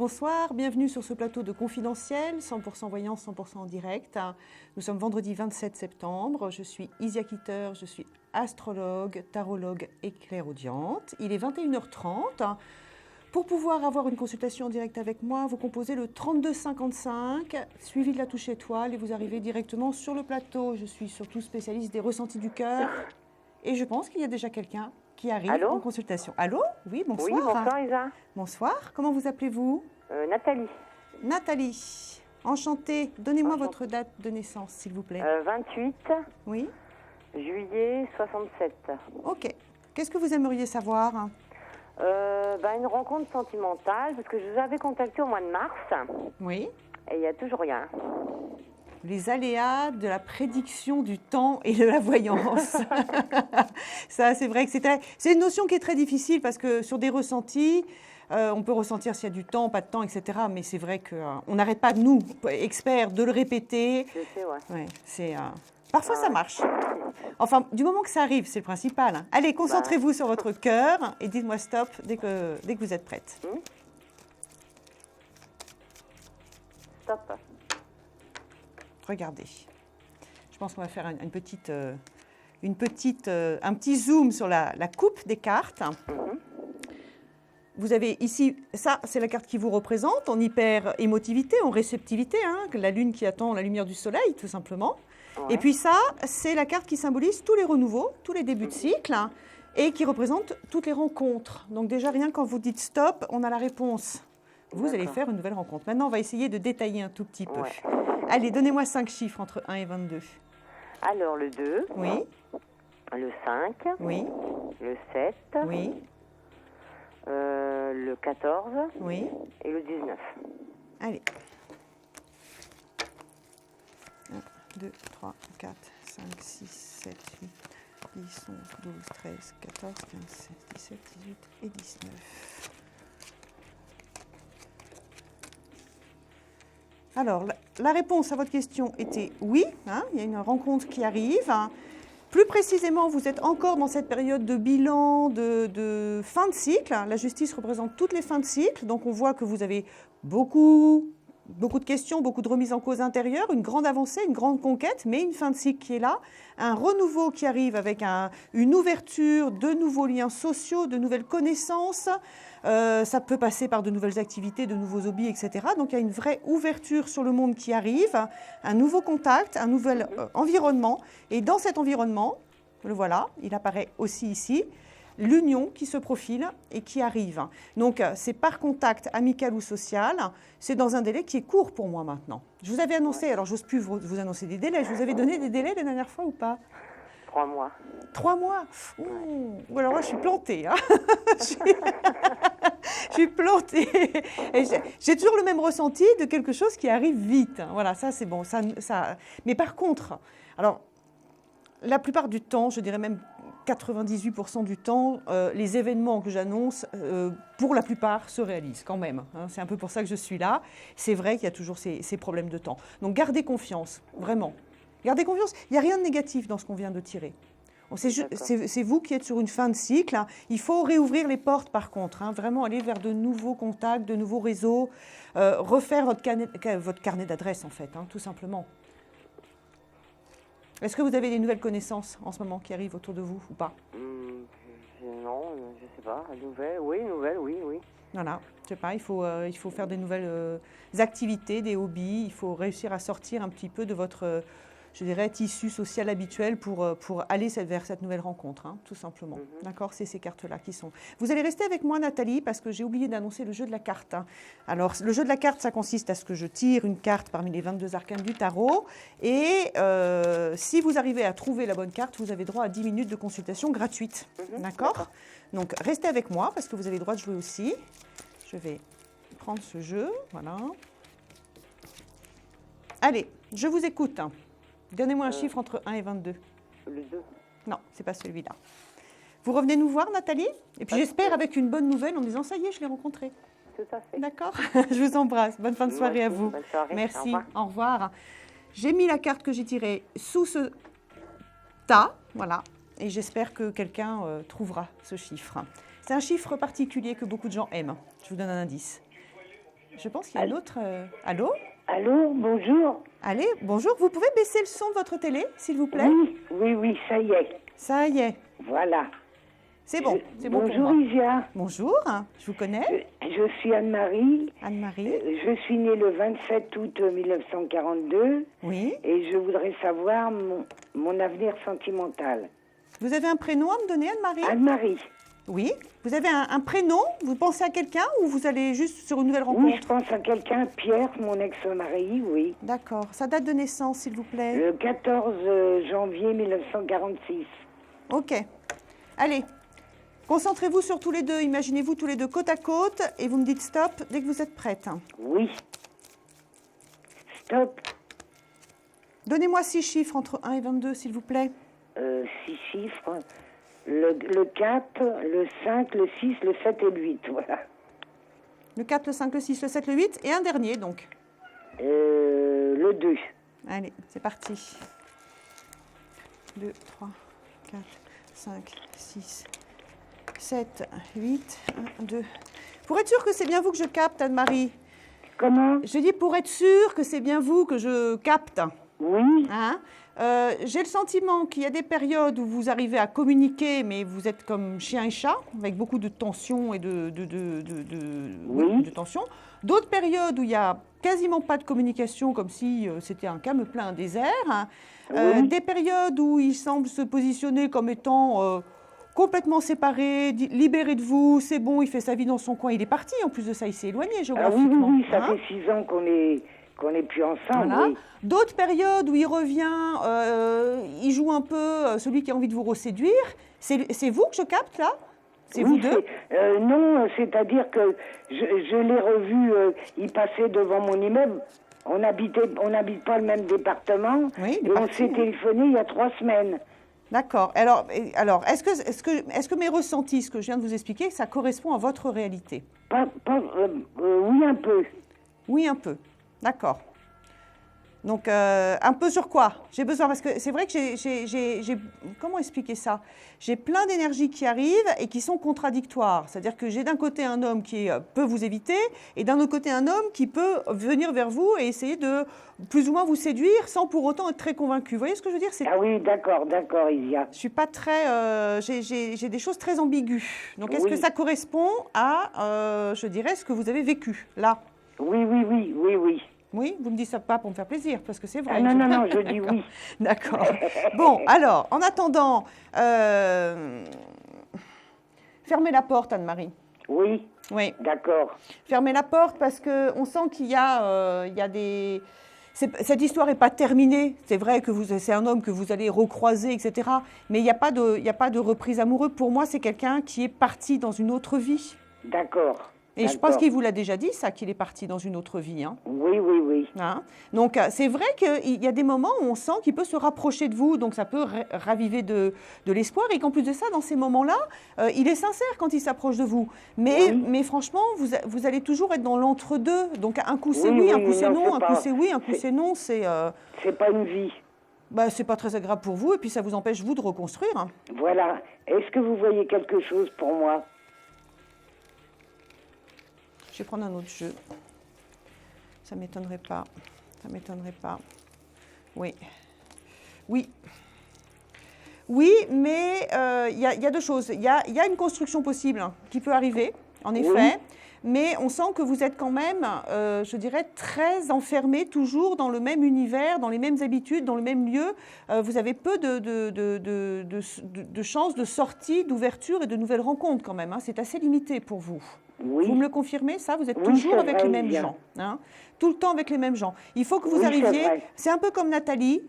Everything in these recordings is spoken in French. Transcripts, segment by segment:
Bonsoir, bienvenue sur ce plateau de Confidentiel, 100% voyance, 100% en direct. Nous sommes vendredi 27 septembre, je suis Isia Kitter, je suis astrologue, tarologue et clairaudiente. Il est 21h30. Pour pouvoir avoir une consultation en direct avec moi, vous composez le 3255, suivi de la touche étoile et vous arrivez directement sur le plateau. Je suis surtout spécialiste des ressentis du cœur et je pense qu'il y a déjà quelqu'un qui arrive en consultation. Allô? Oui, bonsoir. Oui, bonsoir Isa. Bonsoir, comment vous appelez-vous? Nathalie. Nathalie, enchantée. Donnez-moi votre date de naissance, s'il vous plaît. 28 Oui. juillet 67. Ok. Qu'est-ce que vous aimeriez savoir? Une rencontre sentimentale, parce que je vous avais contacté au mois de mars. Oui. Et il n'y a toujours rien. Les aléas de la prédiction du temps et de la voyance. Ça, c'est vrai que c'est une notion qui est très difficile parce que sur des ressentis, on peut ressentir s'il y a du temps, pas de temps, etc. Mais c'est vrai qu'on n'arrête pas, nous, experts, de le répéter. Je sais, ouais. Ouais, parfois, ça marche. Enfin, du moment que ça arrive, c'est le principal. Hein. Allez, concentrez-vous sur votre cœur et dites-moi stop dès que vous êtes prête. Stop. Regardez. Je pense qu'on va faire un petit zoom sur la coupe des cartes. Vous avez ici, ça, c'est la carte qui vous représente en hyper-émotivité, en réceptivité, hein, la lune qui attend la lumière du soleil, tout simplement. Ouais. Et puis ça, c'est la carte qui symbolise tous les renouveaux, tous les débuts de cycle, hein, et qui représente toutes les rencontres. Donc déjà, rien quand vous dites stop, on a la réponse. Vous allez faire une nouvelle rencontre. Maintenant, on va essayer de détailler un tout petit peu. Ouais. Allez, donnez-moi 5 chiffres entre 1 et 22. Alors, le 2. Oui. Le 5. Oui. Le 7. Oui. Le 14. Oui. Et le 19. Allez. 1, 2, 3, 4, 5, 6, 7, 8, 10, 11, 12, 13, 14, 15, 16, 17, 18 et 19. Alors, la réponse à votre question était oui, hein, il y a une rencontre qui arrive. Plus précisément, vous êtes encore dans cette période de bilan, de fin de cycle. La justice représente toutes les fins de cycle, donc on voit que vous avez beaucoup de questions, beaucoup de remises en cause intérieures, une grande avancée, une grande conquête, mais une fin de cycle qui est là, un renouveau qui arrive avec une ouverture, de nouveaux liens sociaux, de nouvelles connaissances. Ça peut passer par de nouvelles activités, de nouveaux hobbies, etc. Donc il y a une vraie ouverture sur le monde qui arrive, un nouveau contact, un nouvel environnement. Et dans cet environnement, le voilà, il apparaît aussi ici, l'union qui se profile et qui arrive. Donc c'est par contact amical ou social, c'est dans un délai qui est court pour moi maintenant. Je vous avais annoncé, alors j'ose plus vous annoncer des délais, je vous avais donné des délais la dernière fois ou pas? 3 mois. 3 mois? Ouh, alors moi, je suis plantée. Hein. Je suis plantée. Et j'ai toujours le même ressenti de quelque chose qui arrive vite. Voilà, ça, c'est bon. Ça. Mais par contre, alors, la plupart du temps, je dirais même 98% du temps, les événements que j'annonce, pour la plupart, se réalisent quand même. Hein. C'est un peu pour ça que je suis là. C'est vrai qu'il y a toujours ces problèmes de temps. Donc, gardez confiance, vraiment. Gardez confiance, il n'y a rien de négatif dans ce qu'on vient de tirer. C'est vous qui êtes sur une fin de cycle. Hein. Il faut réouvrir les portes par contre, hein. Vraiment aller vers de nouveaux contacts, de nouveaux réseaux, refaire votre carnet d'adresses en fait, hein, tout simplement. Est-ce que vous avez des nouvelles connaissances en ce moment qui arrivent autour de vous ou pas? Non, je ne sais pas. Nouvelles, oui. Voilà, je sais pas, il faut faire des nouvelles activités, des hobbies, il faut réussir à sortir un petit peu de votre... je dirais, tissu social habituel pour aller vers cette nouvelle rencontre, hein, tout simplement. D'accord, c'est ces cartes-là qui sont... Vous allez rester avec moi, Nathalie, parce que j'ai oublié d'annoncer le jeu de la carte. Hein. Alors, le jeu de la carte, ça consiste à ce que je tire une carte parmi les 22 arcanes du tarot. Et si vous arrivez à trouver la bonne carte, vous avez droit à 10 minutes de consultation gratuite. D'accord. Donc, restez avec moi, parce que vous avez le droit de jouer aussi. Je vais prendre ce jeu, voilà. Allez, je vous écoute. Donnez-moi un chiffre entre 1 et 22. Le 2. Non, ce n'est pas celui-là. Vous revenez nous voir, Nathalie? Et puis j'espère avec une bonne nouvelle en disant « ça y est, je l'ai rencontré ». Tout à fait. D'accord. Je vous embrasse. Bonne fin de soirée à vous. Bonne soirée. Merci. Au revoir. J'ai mis la carte que j'ai tirée sous ce tas, voilà. Et j'espère que quelqu'un trouvera ce chiffre. C'est un chiffre particulier que beaucoup de gens aiment. Je vous donne un indice. Je pense qu'il y a une autre... Allô? Allô, bonjour. Allez, bonjour. Vous pouvez baisser le son de votre télé, s'il vous plaît? Oui, ça y est. Ça y est. Voilà. C'est bon, c'est bon pour Bonjour moi. Isia. Bonjour, je vous connais. Je suis Anne-Marie. Anne-Marie. Je suis née le 27 août 1942 Oui. et je voudrais savoir mon avenir sentimental. Vous avez un prénom à me donner, Anne-Marie? Anne-Marie. Oui. Vous avez un prénom? Vous pensez à quelqu'un ou vous allez juste sur une nouvelle rencontre? Oui, je pense à quelqu'un, Pierre, mon ex-mari, oui. D'accord. Sa date de naissance, s'il vous plaît? Le 14 janvier 1946. Ok. Allez. Concentrez-vous sur tous les deux. Imaginez-vous tous les deux côte à côte et vous me dites stop dès que vous êtes prête. Oui. Stop. Donnez-moi 6 chiffres entre 1 et 22, s'il vous plaît. 6 chiffres. Le 4, le 5, le 6, le 7 et le 8, voilà. Le 4, le 5, le 6, le 7, le 8 et un dernier donc. Le 2. Allez, c'est parti. 2, 3, 4, 5, 6, 7, 8, 1, 2. Pour être sûr que c'est bien vous que je capte, Anne-Marie. Comment? Je dis pour être sûr que c'est bien vous que je capte. Oui. Hein? J'ai le sentiment qu'il y a des périodes où vous arrivez à communiquer, mais vous êtes comme chien et chat, avec beaucoup de tension et de tension. D'autres périodes où il n'y a quasiment pas de communication, comme si c'était un calme plein, un désert. Hein. Oui. Des périodes où il semble se positionner comme étant complètement séparé, libéré de vous, c'est bon, il fait sa vie dans son coin, il est parti. En plus de ça, il s'est éloigné Ah oui, géographiquement. oui, ça hein. fait 6 ans qu'on est plus ensemble. Voilà. Oui. D'autres périodes où il revient, il joue un peu celui qui a envie de vous reséduire. C'est vous que je capte là? C'est Oui, vous deux? non, c'est-à-dire que je l'ai revu, il passait devant mon immeuble. On n'habite pas le même département. Oui, il est et on parti, s'est hein. téléphoné il y a 3 semaines. D'accord. Alors est-ce que mes ressentis, ce que je viens de vous expliquer, ça correspond à votre réalité? Oui, un peu. Oui, un peu. D'accord. Donc, un peu sur quoi? J'ai besoin, parce que c'est vrai que j'ai... Comment expliquer ça? J'ai plein d'énergies qui arrivent et qui sont contradictoires. C'est-à-dire que j'ai d'un côté un homme qui peut vous éviter et d'un autre côté un homme qui peut venir vers vous et essayer de plus ou moins vous séduire sans pour autant être très convaincu. Vous voyez ce que je veux dire? Ah oui, d'accord, Isia. Je suis pas très... j'ai des choses très ambiguës. Donc, est-ce Oui. que ça correspond à, je dirais, ce que vous avez vécu, là? Oui. Oui, vous me dites ça pas pour me faire plaisir, parce que c'est vrai. Ah non, je dis oui. D'accord. Bon, alors, en attendant, fermez la porte, Anne-Marie. Oui, Oui, d'accord. fermez la porte parce qu'on sent qu'il y a, des... Cette histoire n'est pas terminée. C'est vrai que c'est un homme que vous allez recroiser, etc. Mais il n'y a pas de reprise amoureuse. Pour moi, c'est quelqu'un qui est parti dans une autre vie. D'accord. Et je pense qu'il vous l'a déjà dit, ça, qu'il est parti dans une autre vie. Hein. Oui. Hein? Donc, c'est vrai qu'il y a des moments où on sent qu'il peut se rapprocher de vous, donc ça peut raviver de l'espoir, et qu'en plus de ça, dans ces moments-là, il est sincère quand il s'approche de vous. Mais franchement, vous allez toujours être dans l'entre-deux. Donc, un coup c'est oui, un coup c'est non, un coup c'est oui, un coup c'est non. C'est pas une vie. C'est pas très agréable pour vous, et puis ça vous empêche, vous, de reconstruire. Hein. Voilà. Est-ce que vous voyez quelque chose pour moi? Je vais prendre un autre jeu. Ça ne m'étonnerait pas. Ça ne m'étonnerait pas. Oui. Oui, mais il y a deux choses. Il y a une construction possible hein, qui peut arriver, en effet. Oui. Mais on sent que vous êtes quand même, je dirais, très enfermé, toujours dans le même univers, dans les mêmes habitudes, dans le même lieu. Vous avez peu de chances de sortie, d'ouverture et de nouvelles rencontres quand même. Hein. C'est assez limité pour vous. Oui. Vous me le confirmez, ça? Vous êtes Oui, toujours c'est avec vrai, les mêmes bien. gens. Hein, tout le temps avec les mêmes gens. Il faut que vous Oui, c'est arriviez, vrai. c'est un peu comme Nathalie,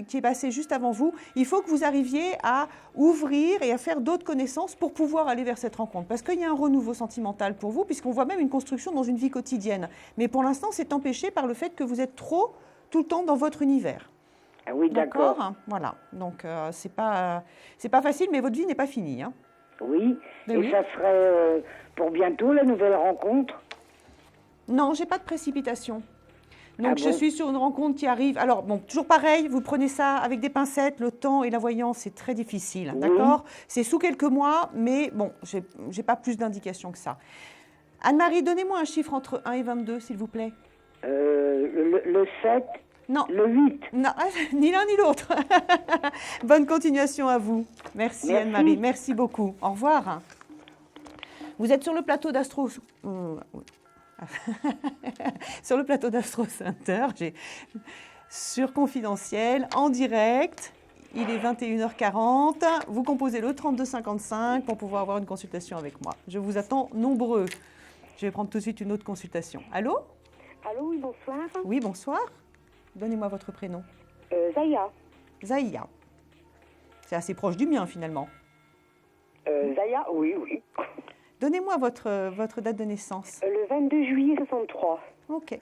qui est passée juste avant vous, il faut que vous arriviez à ouvrir et à faire d'autres connaissances pour pouvoir aller vers cette rencontre. Parce qu'il y a un renouveau sentimental pour vous, puisqu'on voit même une construction dans une vie quotidienne. Mais pour l'instant, c'est empêché par le fait que vous êtes trop, tout le temps, dans votre univers. Ah oui, d'accord. Voilà. Donc, c'est pas facile, mais votre vie n'est pas finie. Hein. Oui. Mais Et oui. ça serait pour bientôt la nouvelle rencontre? Non, j'ai pas de précipitation. Donc, Ah je bon? suis sur une rencontre qui arrive. Alors, bon, toujours pareil, vous prenez ça avec des pincettes. Le temps et la voyance, c'est très difficile. Oui. D'accord? C'est sous quelques mois, mais bon, j'ai pas plus d'indications que ça. Anne-Marie, donnez-moi un chiffre entre 1 et 22, s'il vous plaît. Le 7, Non. le 8. Non, ni l'un ni l'autre. Bonne continuation à vous. Merci. Anne-Marie, merci beaucoup. Au revoir. Vous êtes sur le plateau d'Astro... sur le plateau d'Astro Center, sur Confidentiel, en direct. Il est 21h40. Vous composez le 3255 pour pouvoir avoir une consultation avec moi. Je vous attends nombreux. Je vais prendre tout de suite une autre consultation. Allô? Allô, oui, bonsoir. Oui, bonsoir. Donnez-moi votre prénom. Zaya. Zahia. C'est assez proche du mien, finalement. Zaya, oui. Donnez-moi votre date de naissance. Le 22 juillet 63. Ok.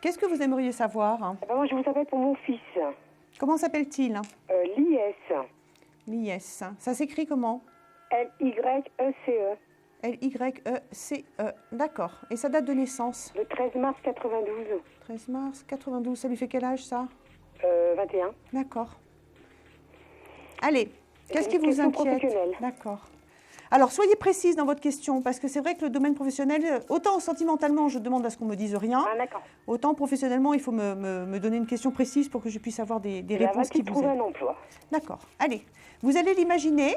Qu'est-ce que vous aimeriez savoir, hein? Moi, je vous appelle pour mon fils. Comment s'appelle-t-il, hein? L'IS. L'IS. Ça s'écrit comment? L-Y-E-C-E. L-Y-E-C-E. D'accord. Et sa date de naissance? Le 13 mars 92. 13 mars 92. Ça lui fait quel âge, ça? 21. D'accord. Allez, qu'est-ce qui une vous question inquiète? professionnelle. D'accord. Alors, soyez précise dans votre question, parce que c'est vrai que le domaine professionnel, autant sentimentalement, je demande à ce qu'on me dise rien, Ah, d'accord. autant professionnellement, il faut me donner une question précise pour que je puisse avoir des réponses qui vous trouver aident. un emploi. D'accord. Allez, vous allez l'imaginer,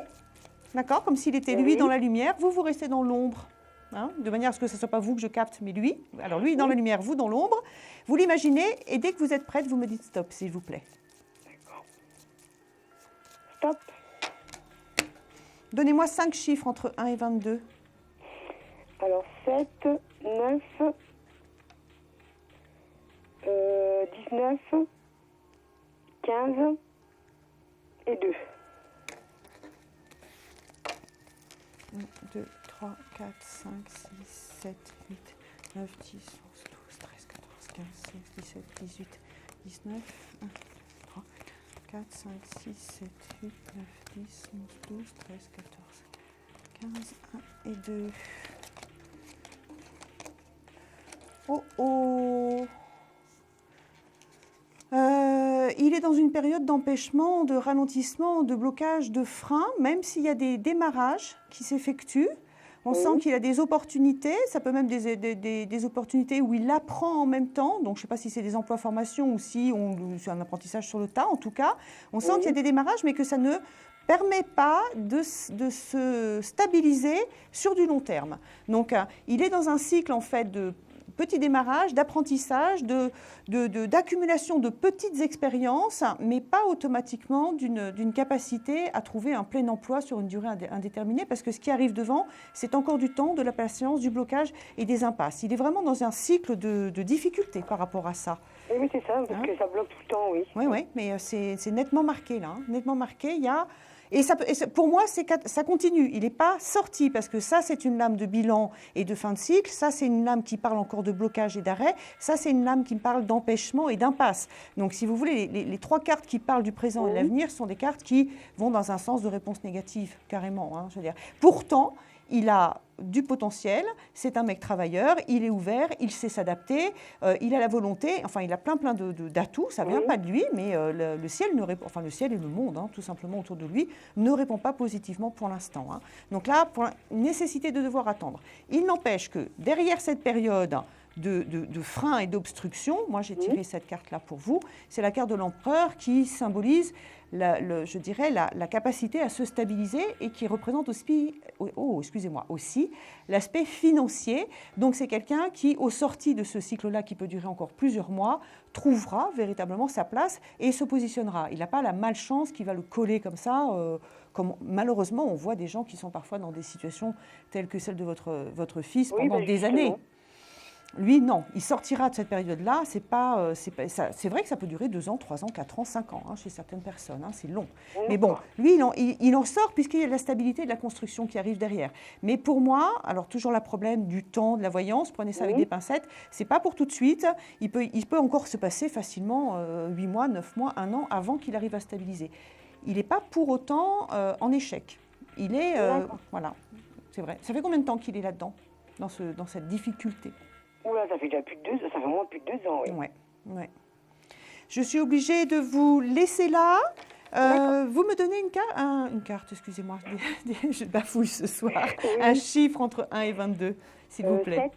d'accord, comme s'il était lui Oui. dans la lumière, vous restez dans l'ombre, hein, de manière à ce que ce ne soit pas vous que je capte, mais lui. Alors, lui dans la lumière, vous dans l'ombre. Vous l'imaginez, et dès que vous êtes prête, vous me dites stop, s'il vous plaît. D'accord. Stop. Donnez-moi 5 chiffres entre 1 et 22. Alors, 7, 9, 19, 15 et 2. 1, 2, 3, 4, 5, 6, 7, 8, 9, 10, 11, 12, 13, 14, 15, 16, 17, 18, 19, 1, 2, 3, 4, 5, 6, 7, 8, 9, 10, 11, 12, 13, 14, 15, 1 et 2. Oh oh! Il est dans une période d'empêchement, de ralentissement, de blocage, de frein, même s'il y a des démarrages qui s'effectuent. On sent qu'il a des opportunités, ça peut même des opportunités où il apprend en même temps. Donc, je ne sais pas si c'est des emplois formation ou si c'est un apprentissage sur le tas. En tout cas, on sent qu'il y a des démarrages, mais que ça ne permet pas de se stabiliser sur du long terme. Donc, il est dans un cycle, en fait, de petits démarrages, d'apprentissage, d'accumulation de petites expériences, mais pas automatiquement d'une capacité à trouver un plein emploi sur une durée indéterminée, parce que ce qui arrive devant, c'est encore du temps, de la patience, du blocage et des impasses. Il est vraiment dans un cycle de difficultés par rapport à ça. Oui, c'est ça, parce que ça bloque tout le temps, oui. Oui, mais c'est nettement marqué, là. Nettement marqué, il y a... pour moi, ça continue. Il n'est pas sorti parce que ça, c'est une lame de bilan et de fin de cycle. Ça, c'est une lame qui parle encore de blocage et d'arrêt. Ça, c'est une lame qui parle d'empêchement et d'impasse. Donc, si vous voulez, les 3 cartes qui parlent du présent et de l'avenir sont des cartes qui vont dans un sens de réponse négative, carrément. Hein, je veux dire. Pourtant, il a du potentiel, c'est un mec travailleur, il est ouvert, il sait s'adapter, il a la volonté, enfin il a plein d'atouts, ça ne vient pas de lui, mais le ciel le ciel et le monde, hein, tout simplement autour de lui, ne répond pas positivement pour l'instant. Hein. Donc là, pour nécessité de devoir attendre. Il n'empêche que derrière cette période de frein et d'obstruction, moi j'ai tiré cette carte-là pour vous, c'est la carte de l'empereur qui symbolise je dirais la capacité à se stabiliser et qui représente aussi, aussi l'aspect financier. Donc c'est quelqu'un qui, au sorti de ce cycle-là, qui peut durer encore plusieurs mois, trouvera véritablement sa place et se positionnera. Il n'a pas la malchance qui va le coller comme ça, comme malheureusement on voit des gens qui sont parfois dans des situations telles que celle de votre fils pendant des années. Lui, non, il sortira de cette période-là. C'est vrai que ça peut durer 2 ans, 3 ans, 4 ans, 5 ans hein, chez certaines personnes. Hein, c'est long. Mais bon, lui, il en sort puisqu'il y a de la stabilité et de la construction qui arrive derrière. Mais pour moi, alors toujours le problème du temps, de la voyance, prenez ça avec des pincettes, c'est pas pour tout de suite. Il peut encore se passer facilement 8 mois, 9 mois, 1 an avant qu'il arrive à stabiliser. Il n'est pas pour autant en échec. Il est... voilà, c'est vrai. Ça fait combien de temps qu'il est là-dedans, dans cette difficulté ? Oula, ça fait déjà ça fait vraiment plus de 2 ans, oui. Ouais. Je suis obligée de vous laisser là. Vous me donnez une carte, excusez-moi, je bafouille ce soir. Un chiffre entre 1 et 22, s'il vous plaît. 7.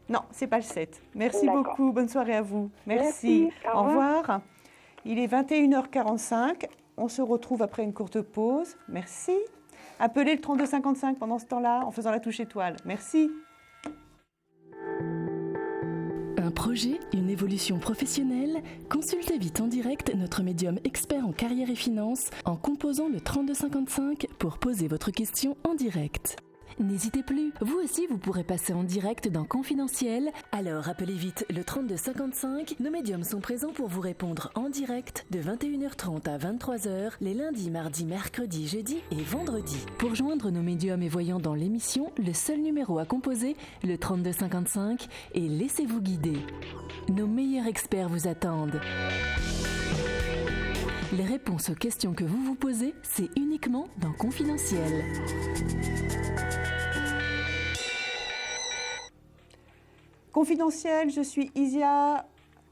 Non, c'est pas le 7. Merci D'accord. beaucoup. Bonne soirée à vous. Merci. Merci. Au revoir. Il est 21h45. On se retrouve après une courte pause. Merci. Appelez le 3255 pendant ce temps-là en faisant la touche étoile. Merci. Un projet, une évolution professionnelle? Consultez vite en direct notre médium expert en carrière et finance en composant le 3255 pour poser votre question en direct. N'hésitez plus, vous aussi vous pourrez passer en direct dans Confidentiel. Alors appelez vite le 3255. Nos médiums sont présents pour vous répondre en direct de 21h30 à 23h les lundis, mardis, mercredis, jeudis et vendredis. Pour joindre nos médiums et voyants dans l'émission, le seul numéro à composer, le 3255, et laissez-vous guider. Nos meilleurs experts vous attendent. Les réponses aux questions que vous vous posez, c'est uniquement dans Confidentiel. Confidentiel, je suis Isia,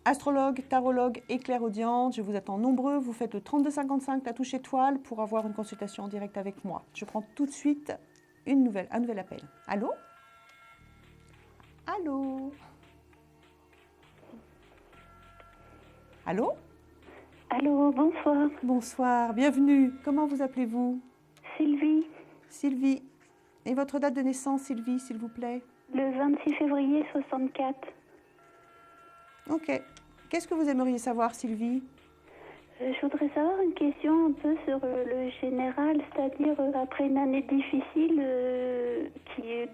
astrologue, tarologue et clairaudiente. Je vous attends nombreux. Vous faites le 3255, la touche étoile, pour avoir une consultation en direct avec moi. Je prends tout de suite un nouvel appel. Allô? Allô? Allô? Allô, bonsoir. Bonsoir, bienvenue. Comment vous appelez-vous? Sylvie, Sylvie. Et votre date de naissance, Sylvie, s'il vous plaît? le 26 février 64. Ok. Qu'est-ce que vous aimeriez savoir, Sylvie? Je voudrais savoir une question un peu sur le général, c'est-à-dire après une année difficile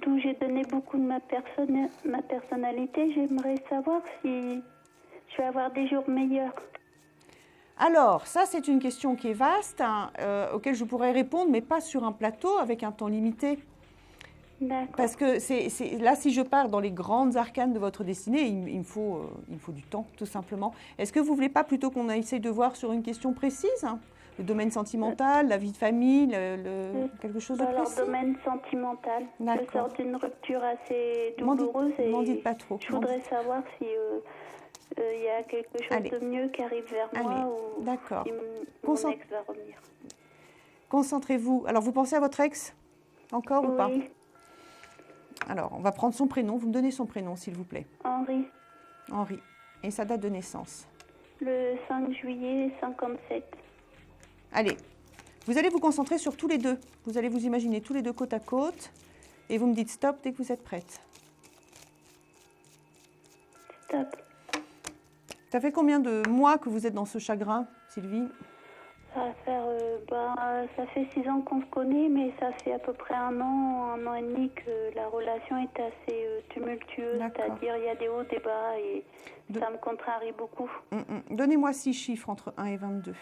d'où j'ai donné beaucoup de ma personnalité, j'aimerais savoir si je vais avoir des jours meilleurs. Alors, ça, c'est une question qui est vaste, auquel je pourrais répondre, mais pas sur un plateau, avec un temps limité. D'accord. Parce que là, si je pars dans les grandes arcanes de votre destinée, il me faut du temps, tout simplement. Est-ce que vous ne voulez pas plutôt qu'on essaye de voir sur une question précise, hein, le domaine sentimental, la vie de famille, quelque chose de Alors, précis? domaine sentimental. Je D'accord. sors d'une rupture assez douloureuse M'en dites pas trop. je voudrais savoir si il y a quelque chose Allez. de mieux qui arrive vers moi ou D'accord. si mon ex va revenir. Concentrez-vous. Alors, vous pensez à votre ex encore ou pas? Oui, Alors, on va prendre son prénom. Vous me donnez son prénom, s'il vous plaît. Henri, Henri. Et sa date de naissance? le 5 juillet 57. Allez, vous allez vous concentrer sur tous les deux. Vous allez vous imaginer tous les deux côte à côte. Et vous me dites stop dès que vous êtes prête. Stop. Ça fait combien de mois que vous êtes dans ce chagrin, Sylvie? Ça va faire, ça fait 6 ans qu'on se connaît, mais ça fait à peu près un an et demi que la relation est assez tumultueuse. D'accord. C'est-à-dire, il y a des hauts, des bas, et ça me contrarie beaucoup. Donnez-moi 6 chiffres entre 1 et 22.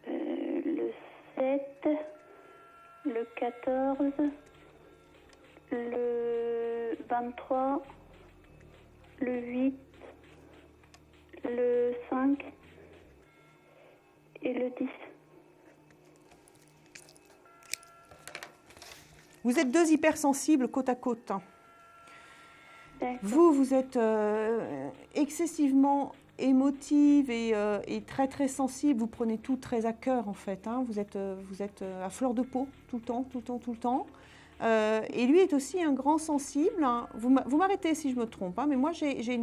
Le 7, le 14, le 23, le 8, le 5 et le 10. Vous êtes deux hypersensibles côte à côte. D'accord. Vous êtes excessivement émotive et très très sensible. Vous prenez tout très à cœur en fait. Hein. Vous êtes à fleur de peau tout le temps. Et lui est aussi un grand sensible. Hein. Vous m'arrêtez si je me trompe, hein, mais moi j'ai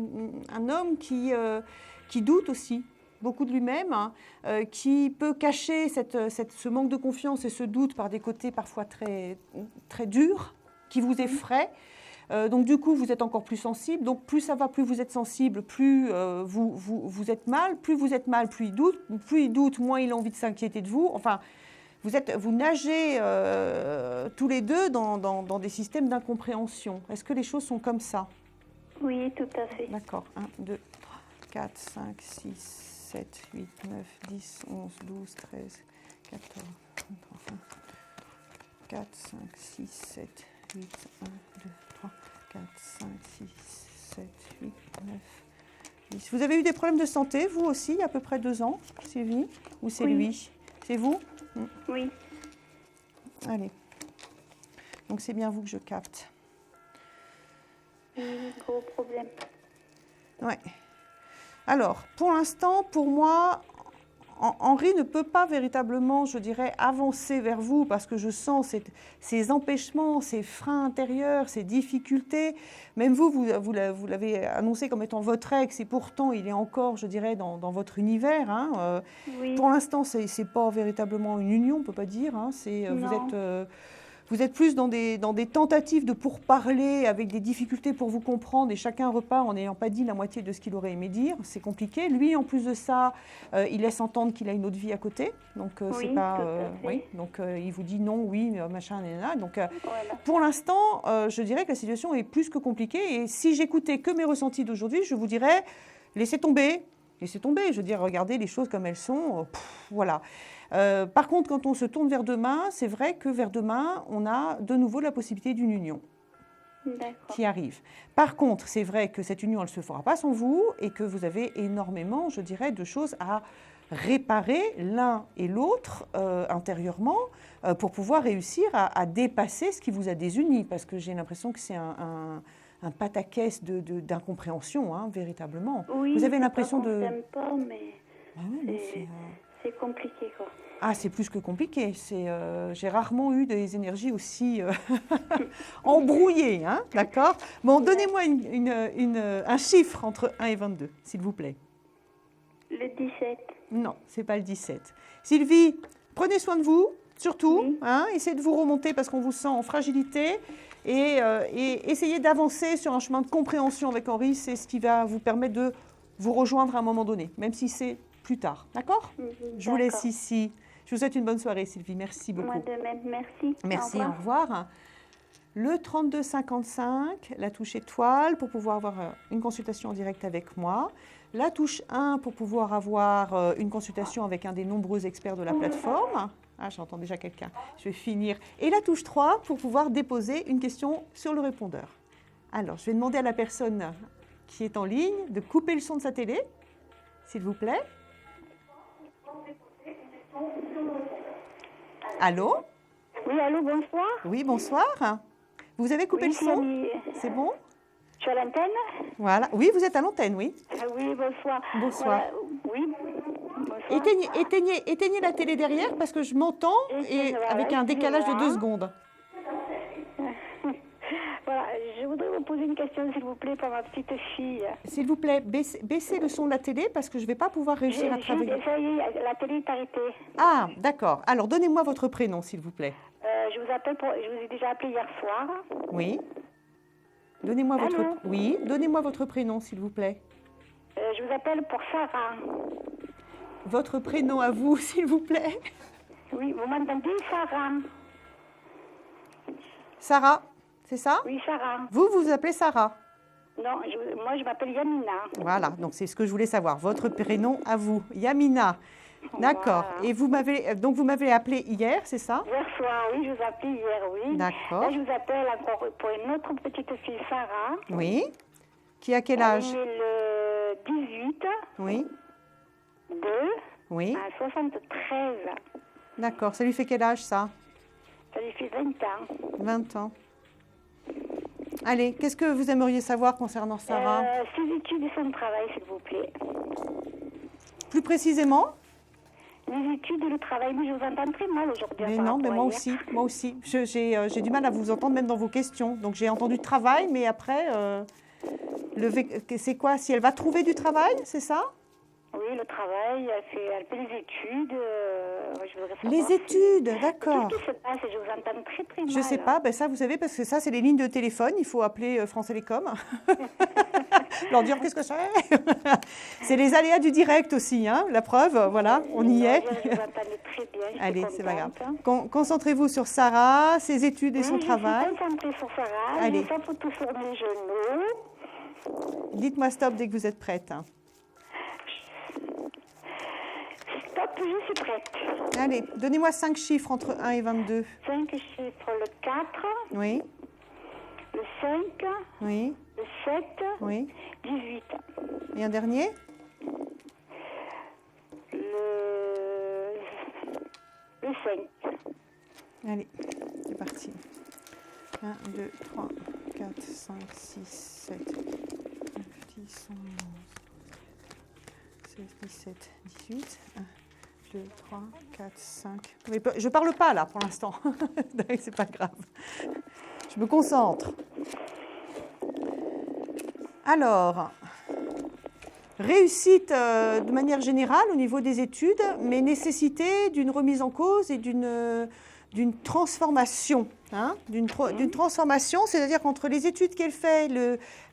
un homme qui doute aussi beaucoup de lui-même, hein, qui peut cacher ce manque de confiance et ce doute par des côtés parfois très, très durs, qui vous effraient. Donc du coup, vous êtes encore plus sensible. Donc plus ça va, plus vous êtes sensible, plus vous êtes mal. Plus vous êtes mal, plus il doute. Plus il doute, moins il a envie de s'inquiéter de vous. Enfin, vous nagez tous les deux dans des systèmes d'incompréhension. Est-ce que les choses sont comme ça? Oui, tout à fait. D'accord. 1, 2, 3, 4, 5, 6, 7, 8, 9, 10, 11, 12, 13, 14, 15, 4, 5, 6, 7, 8, 1, 2, 3, 4, 5, 6, 7, 8, 9, 10. Vous avez eu des problèmes de santé, vous aussi, il y a à peu près 2 ans, Sylvie? Ou c'est Oui. lui? C'est vous? Oui. Allez. Donc c'est bien vous que je capte. Gros problème. Ouais. Alors, pour l'instant, pour moi, Henri ne peut pas véritablement, je dirais, avancer vers vous parce que je sens ces empêchements, ces freins intérieurs, ces difficultés. Même vous l'avez annoncé comme étant votre ex et pourtant il est encore, je dirais, dans votre univers. Hein. Oui. Pour l'instant, ce n'est pas véritablement une union, on ne peut pas dire. Hein. Vous êtes plus dans des tentatives de pourparler avec des difficultés pour vous comprendre et chacun repart en n'ayant pas dit la moitié de ce qu'il aurait aimé dire. C'est compliqué. Lui, en plus de ça, il laisse entendre qu'il a une autre vie à côté. Donc, c'est pas. Oui. Donc, il vous dit non, oui, machin, nanana. Donc, Voilà. pour l'instant, je dirais que la situation est plus que compliquée. Et si j'écoutais que mes ressentis d'aujourd'hui, je vous dirais laissez tomber. Laissez tomber. Je veux dire, regardez les choses comme elles sont. Voilà. Par contre, quand on se tourne vers demain, c'est vrai que vers demain, on a de nouveau la possibilité d'une union qui arrive. Par contre, c'est vrai que cette union, elle ne se fera pas sans vous et que vous avez énormément, je dirais, de choses à réparer l'un et l'autre intérieurement pour pouvoir réussir à dépasser ce qui vous a désuni. Parce que j'ai l'impression que c'est un pataquès d'incompréhension, hein, véritablement. Oui, vous avez l'impression de... On s'aime pas, mais c'est compliqué, quoi. Ah, c'est plus que compliqué. J'ai rarement eu des énergies aussi embrouillées, hein, d'accord ? Bon, donnez-moi un chiffre entre 1 et 22, s'il vous plaît. Le 17. Non, ce n'est pas le 17. Sylvie, prenez soin de vous, surtout. Oui. Hein, essayez de vous remonter parce qu'on vous sent en fragilité. Et essayez d'avancer sur un chemin de compréhension avec Henri. C'est ce qui va vous permettre de vous rejoindre à un moment donné, même si c'est plus tard. D'accord ? Je vous laisse ici. Je vous souhaite une bonne soirée, Sylvie. Merci beaucoup. Moi de même, merci. Merci, au revoir. Le 3255, la touche étoile pour pouvoir avoir une consultation en direct avec moi. La touche 1 pour pouvoir avoir une consultation avec un des nombreux experts de la plateforme. Ah, j'entends déjà quelqu'un. Je vais finir. Et la touche 3 pour pouvoir déposer une question sur le répondeur. Alors, je vais demander à la personne qui est en ligne de couper le son de sa télé, s'il vous plaît. Allô ? Oui, allô, bonsoir. Oui, bonsoir. Vous avez coupé le son ? C'est bon ? Je suis à l'antenne ? Voilà. Oui, vous êtes à l'antenne, oui. Oui, bonsoir. Bonsoir. Oui. Bonsoir. Éteignez la télé derrière parce que je m'entends et avec un décalage de 2 secondes. Voilà, je voudrais vous poser une question, s'il vous plaît, pour ma petite fille. S'il vous plaît, baissez le son de la télé parce que je ne vais pas pouvoir réussir à travailler. Ça y est, la télé est arrêtée. Ah, d'accord. Alors, donnez-moi votre prénom, s'il vous plaît. Je vous ai déjà appelé hier soir. Oui. Donnez-moi votre prénom, s'il vous plaît. Je vous appelle pour Sarah. Votre prénom à vous, s'il vous plaît. Oui, vous m'entendez, Sarah? Sarah, c'est ça? Oui, Sarah. Vous vous appelez Sarah? Non, moi je m'appelle Yamina. Voilà, donc c'est ce que je voulais savoir. Votre prénom à vous, Yamina. D'accord. Voilà. Et vous m'avez appelé hier, c'est ça? Hier soir, oui, je vous ai appelé hier, oui. D'accord. Là, je vous appelle encore pour une autre petite fille, Sarah. Oui. Qui a quel âge? Elle est le 18. Oui. 2. Oui. À 73. D'accord. Ça lui fait quel âge, ça? Ça lui fait 20 ans. 20 ans. Allez, qu'est-ce que vous aimeriez savoir concernant Sarah? Ses études et son travail, s'il vous plaît. Plus précisément? Les études et le travail, mais je vous entends très mal aujourd'hui. Mais non, mais moi aussi. J'ai du mal à vous entendre même dans vos questions. Donc j'ai entendu travail, mais après, c'est quoi? Si elle va trouver du travail, c'est ça? Oui, le travail, elle fait les études. Je voudrais savoir les études, d'accord. Qu'est-ce qui se passe? Je vous entends très très mal. Je ne sais pas, ben ça vous savez, parce que ça c'est les lignes de téléphone, il faut appeler France Télécom. Leur dire qu'est-ce que c'est. C'est les aléas du direct aussi, hein, la preuve, voilà, on y est. Je vous entendais très bien. Allez, c'est pas grave. Concentrez-vous sur Sarah, ses études et son travail. Je suis concentrée sur Sarah. Allez. Je tout sur mes genoux. Dites-moi stop dès que vous êtes prête. Stop, je suis prête. Allez, donnez-moi 5 chiffres entre 1 et 22. 5 chiffres, le 4. Oui. Le 5. Oui. Le 7. Oui. 18. Et un dernier? Le 5. Allez, c'est parti. 1, 2, 3, 4, 5, 6, 7, 9, 10, 11, 16, 17, 18. 1, 2, 3, 4, 5. Mais je ne parle pas là pour l'instant. C'est pas grave. Je me concentre. Alors, réussite de manière générale au niveau des études, mais nécessité d'une remise en cause et d'une transformation. D'une transformation, c'est-à-dire qu'entre les études qu'elle fait,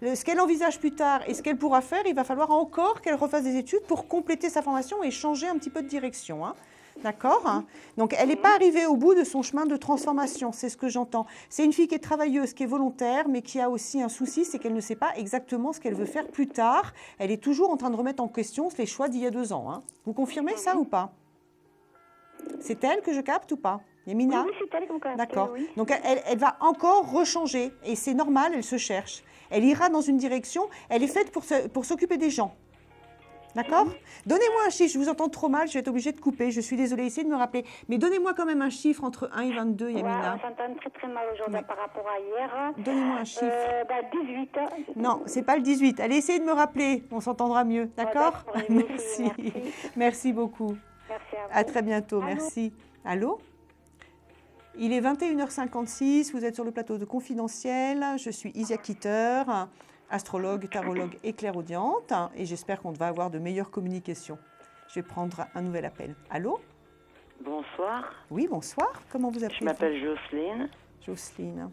ce qu'elle envisage plus tard et ce qu'elle pourra faire, il va falloir encore qu'elle refasse des études pour compléter sa formation et changer un petit peu de direction. D'accord ? Donc, elle n'est pas arrivée au bout de son chemin de transformation, c'est ce que j'entends. C'est une fille qui est travailleuse, qui est volontaire, mais qui a aussi un souci, c'est qu'elle ne sait pas exactement ce qu'elle veut faire plus tard. Elle est toujours en train de remettre en question les choix d'il y a 2 ans. Vous confirmez ça ou pas ? C'est elle que je capte ou pas ? Yamina ? Oui, c'est elle qu'on capte. D'accord. Oui. Donc, elle va encore rechanger. Et c'est normal, elle se cherche. Elle ira dans une direction. Elle est faite pour s'occuper des gens. D'accord ? Donnez-moi un chiffre. Je vous entends trop mal. Je vais être obligée de couper. Je suis désolée. Essayez de me rappeler. Mais donnez-moi quand même un chiffre entre 1 et 22, Yamina. Ouais, on s'entend très très mal aujourd'hui par rapport à hier. Donnez-moi un chiffre. 18. Non, c'est pas le 18. Allez, essayez de me rappeler. On s'entendra mieux. D'accord ? d'accord, Merci. merci. Merci beaucoup. Merci à vous. À très bientôt. Allô ? Merci. Allô ? Il est 21h56, vous êtes sur le plateau de Confidentiel. Je suis Isia Kitter, astrologue, tarologue et clairaudiente, et j'espère qu'on va avoir de meilleures communications. Je vais prendre un nouvel appel. Allô ? Bonsoir, Oui, bonsoir. Comment vous appelez-vous ? je m'appelle Jocelyne, Jocelyne.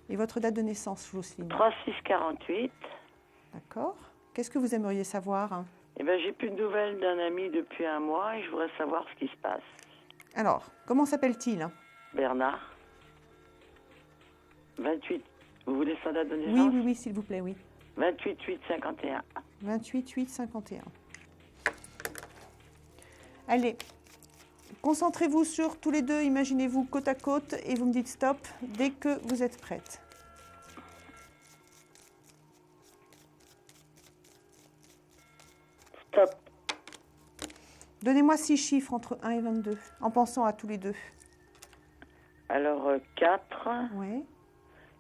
Et votre date de naissance, Jocelyne ? 3648. D'accord. Qu'est-ce que vous aimeriez savoir ? Eh ben, j'ai plus de nouvelles d'un ami depuis 1 mois et je voudrais savoir ce qui se passe. Alors, comment s'appelle-t-il ? Bernard, 28. Vous voulez sa date de Oui, naissance? oui, oui, s'il vous plaît, oui. 28 8 51. 28 8 51. Allez, concentrez-vous sur tous les deux, imaginez-vous côte à côte et vous me dites stop dès que vous êtes prête. Stop. Donnez-moi 6 chiffres entre 1 et 22, en pensant à tous les deux. Alors 4, Oui,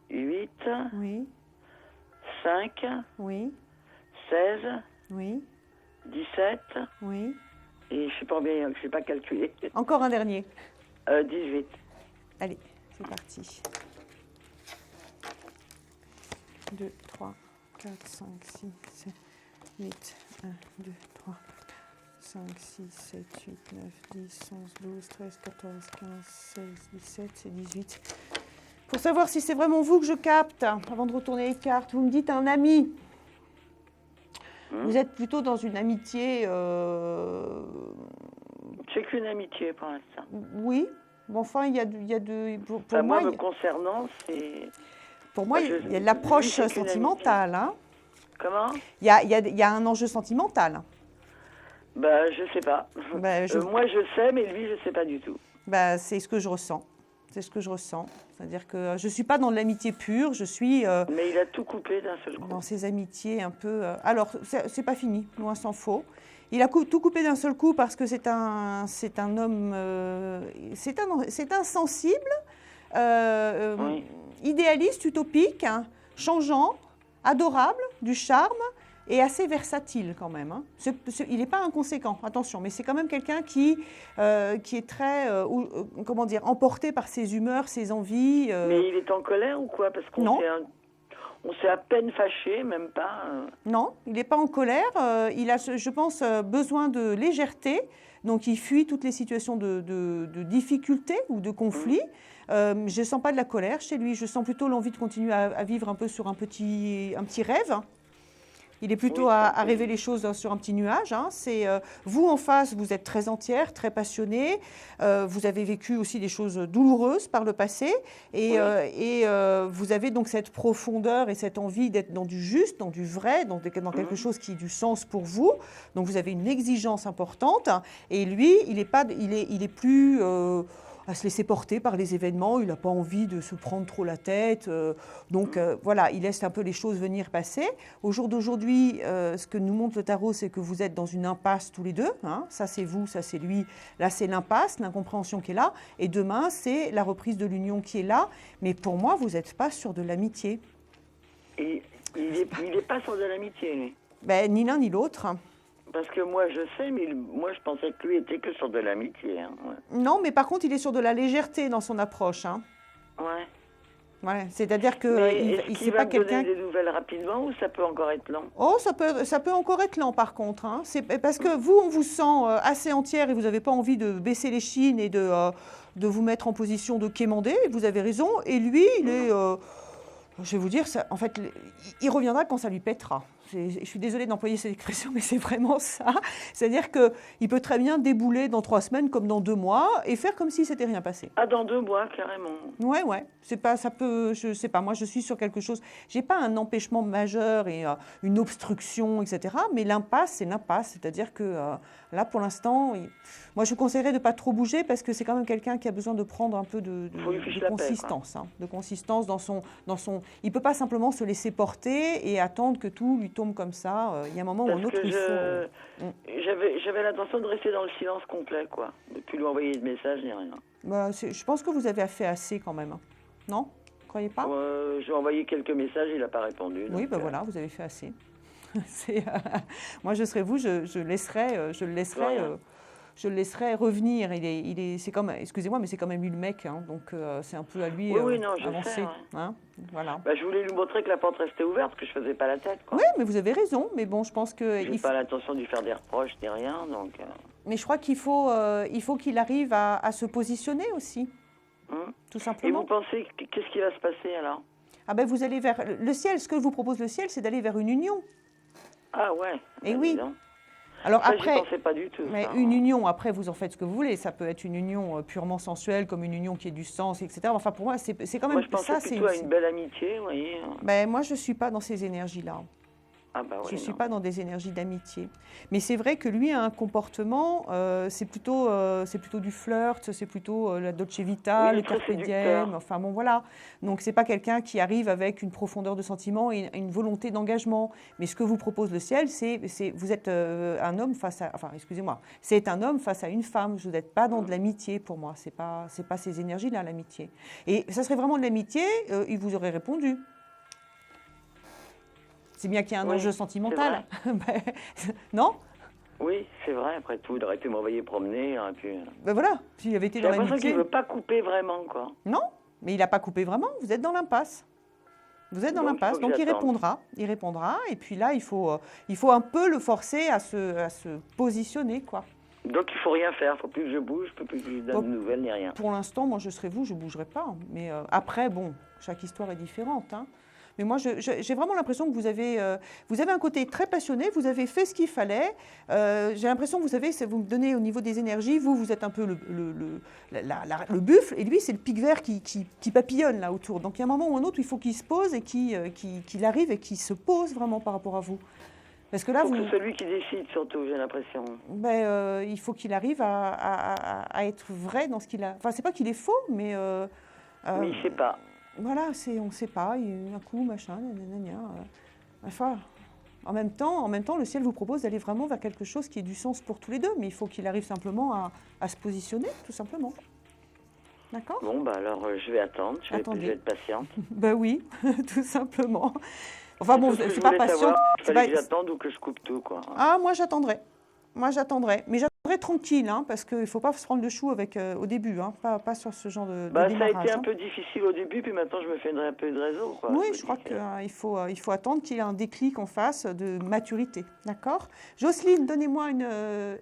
8, oui, 5, oui, 16, oui, 17 oui. et je sais pas bien, je sais pas calculer. Encore un dernier. 18. Allez, c'est parti. 2, 3, 4, 5, 6, 7, 8, 1, 2, 3, 5, 6, 7, 8, 9, 10, 11, 12, 13, 14, 15, 16, 17, c'est 18. Pour savoir si c'est vraiment vous que je capte, avant de retourner les cartes, vous me dites un ami. Vous êtes plutôt dans une amitié... C'est qu'une amitié pour l'instant. Oui, bon, enfin, il y a de... Pour Enfin, moi, moi, me concernant, c'est... pour moi, il y a de l'approche c'est qu'une sentimentale. Hein. Comment? Il y a un enjeu sentimental. Bah, je sais pas. Bah, moi, je sais, mais lui, je sais pas du tout. Bah, c'est ce que je ressens. C'est ce que je ressens. C'est-à-dire que je ne suis pas dans de l'amitié pure, je suis Mais il a tout coupé d'un seul coup. dans ces amitiés un peu... Alors, c'est pas fini, loin s'en faut. Il a tout coupé d'un seul coup parce que c'est un homme... c'est un sensible, Oui. idéaliste, utopique, hein, changeant, adorable, du charme et assez versatile quand même. Hein. Il n'est pas inconséquent, attention, mais c'est quand même quelqu'un qui est très, comment dire, emporté par ses humeurs, ses envies. Mais il est en colère ou quoi? Parce qu'on Non. on s'est à peine fâché, même pas. Non, il n'est pas en colère. Il a, je pense, besoin de légèreté. Donc, il fuit toutes les situations de difficulté ou de conflit. Je ne sens pas de la colère chez lui. Je sens plutôt l'envie de continuer à vivre un peu sur un petit rêve. Il est plutôt Oui, à rêver les choses sur un petit nuage. Hein. C'est vous en face, vous êtes très entière, très passionnée. Vous avez vécu aussi des choses douloureuses par le passé, et vous avez donc cette profondeur et cette envie d'être dans du juste, dans du vrai, dans quelque chose qui ait du sens pour vous. Donc vous avez une exigence importante. Et lui, il est plus à se laisser porter par les événements, il n'a pas envie de se prendre trop la tête. Donc voilà, il laisse un peu les choses venir passer. Au jour d'aujourd'hui, ce que nous montre le tarot, c'est que vous êtes dans une impasse tous les deux. Hein. Ça c'est vous, ça c'est lui. Là c'est l'impasse, l'incompréhension qui est là. Et demain, c'est la reprise de l'union qui est là. Mais pour moi, vous n'êtes pas sur de l'amitié. Et il est pas sur de l'amitié, lui. Ben, ni l'un ni l'autre. Parce que moi, je sais, mais moi, je pensais que lui était que sur de l'amitié. Hein. Ouais. Non, mais par contre, il est sur de la légèreté dans son approche. Hein. Ouais. Ouais, c'est-à-dire que Mais il est-ce c'est qu'il pas va me donner quelqu'un. des nouvelles rapidement ou ça peut encore être long? Oh, ça peut encore être lent par contre. Hein. C'est parce que vous, on vous sent assez entière et vous n'avez pas envie de baisser les chines et de vous mettre en position de quémander. Vous avez raison. Et lui, il est, je vais vous dire, ça, en fait, il reviendra quand ça lui pètera. Je suis désolée d'employer cette expression, mais c'est vraiment ça. C'est-à-dire qu'il peut très bien débouler dans 3 semaines comme dans 2 mois et faire comme si c'était rien passé. Ah, dans 2 mois, carrément. Ouais. C'est pas, ça peut, je sais pas. Moi, je suis sur quelque chose. J'ai pas un empêchement majeur et une obstruction, etc. Mais l'impasse, c'est l'impasse. C'est-à-dire que là, pour l'instant, moi, je vous conseillerais de pas trop bouger parce que c'est quand même quelqu'un qui a besoin de prendre un peu de consistance, de consistance dans son. Il peut pas simplement se laisser porter et attendre que tout lui tombe comme ça. Il y a un moment où un autre, il faut. J'avais l'intention de rester dans le silence complet, quoi. De plus lui envoyer de messages ni rien. Bah, je pense que vous avez fait assez quand même. Non? Vous croyez pas? J'ai envoyé quelques messages, il n'a pas répondu. Oui, ben voilà, vous avez fait assez. Moi, je serais vous, je le laisserai revenir. C'est comme, excusez-moi, mais c'est quand même lui le mec, hein, donc c'est un peu à lui avancer. Sais, ouais. Hein, voilà. Bah, je voulais lui montrer que la porte restait ouverte, que je faisais pas la tête, quoi. Oui, mais vous avez raison. Mais bon, je pense que. J'ai pas l'intention de lui faire des reproches ni rien, donc. Mais je crois qu'il faut qu'il arrive à se positionner aussi, tout simplement. Et vous pensez qu'est-ce qui va se passer alors? Ah ben vous allez vers le ciel. Ce que vous propose le ciel, c'est d'aller vers une union. Ah ouais. Et oui. Évident. Alors ça, après, j'y pensais pas du tout. Mais ça, une union, après, vous en faites ce que vous voulez. Ça peut être une union purement sensuelle, comme une union qui ait du sens, etc. Enfin, pour moi, c'est quand même moi, je pensais plutôt à une belle amitié, vous voyez. Ben, moi, je ne suis pas dans ces énergies-là. Ah bah oui, je ne suis pas dans des énergies d'amitié. Mais c'est vrai que lui a un comportement, c'est plutôt du flirt, c'est plutôt la Dolce Vita, le carpe diem, enfin bon voilà. Donc c'est pas quelqu'un qui arrive avec une profondeur de sentiment et une volonté d'engagement. Mais ce que vous propose le ciel, vous êtes un homme face à, enfin excusez-moi, c'est un homme face à une femme. Vous n'êtes pas dans de l'amitié pour moi. C'est pas ces énergies-là l'amitié. Et ça serait vraiment de l'amitié, il vous aurait répondu. C'est bien qu'il y ait un enjeu sentimental. Non? Oui, c'est vrai. Après tout, il aurait pu m'envoyer promener. Et puis... Ben voilà, s'il avait été dans l'amitié... J'ai l'impression qu'il ne veut pas couper vraiment, quoi. Non, mais il n'a pas coupé vraiment. Vous êtes dans l'impasse. Vous êtes dans l'impasse. Donc il répondra. Il répondra. Et puis là, il faut un peu le forcer à se positionner, quoi. Donc il ne faut rien faire. Il ne faut plus que je bouge, il ne faut plus que je lui donne de nouvelles ni rien. Pour l'instant, moi, je serais vous, je ne bougerai pas. Mais après, bon, chaque histoire est différente, hein. Mais moi, j'ai vraiment l'impression que vous avez un côté très passionné, vous avez fait ce qu'il fallait. J'ai l'impression que vous me donnez au niveau des énergies, vous êtes un peu le buffle, et lui, c'est le pic vert qui papillonne là autour. Donc il y a un moment ou un autre où il faut qu'il se pose et qu'il arrive et qu'il se pose vraiment par rapport à vous. Parce que là, c'est celui qui décide surtout, j'ai l'impression. Il faut qu'il arrive à être vrai dans ce qu'il a. Enfin, c'est pas qu'il est faux, mais il ne sait pas. Voilà, on ne sait pas, un coup, machin, enfin, en même temps, le ciel vous propose d'aller vraiment vers quelque chose qui ait du sens pour tous les deux, mais il faut qu'il arrive simplement à se positionner, tout simplement. D'accord? Bon, alors je vais attendre, je vais être patiente. Ben oui, tout simplement. Enfin bon, c'est pas patiente. Il fallait que j'attende ou que je coupe tout, quoi. Ah, moi j'attendrai. Mais j'attendrai tranquille, hein, parce qu'il ne faut pas se prendre le chou au début, hein, pas sur ce genre de démarrage. Ça a été un peu difficile au début, puis maintenant je me fais un peu de réseau, quoi. Oui, je crois qu'il faut attendre qu'il y ait un déclic en face de maturité, d'accord? Jocelyne, donnez-moi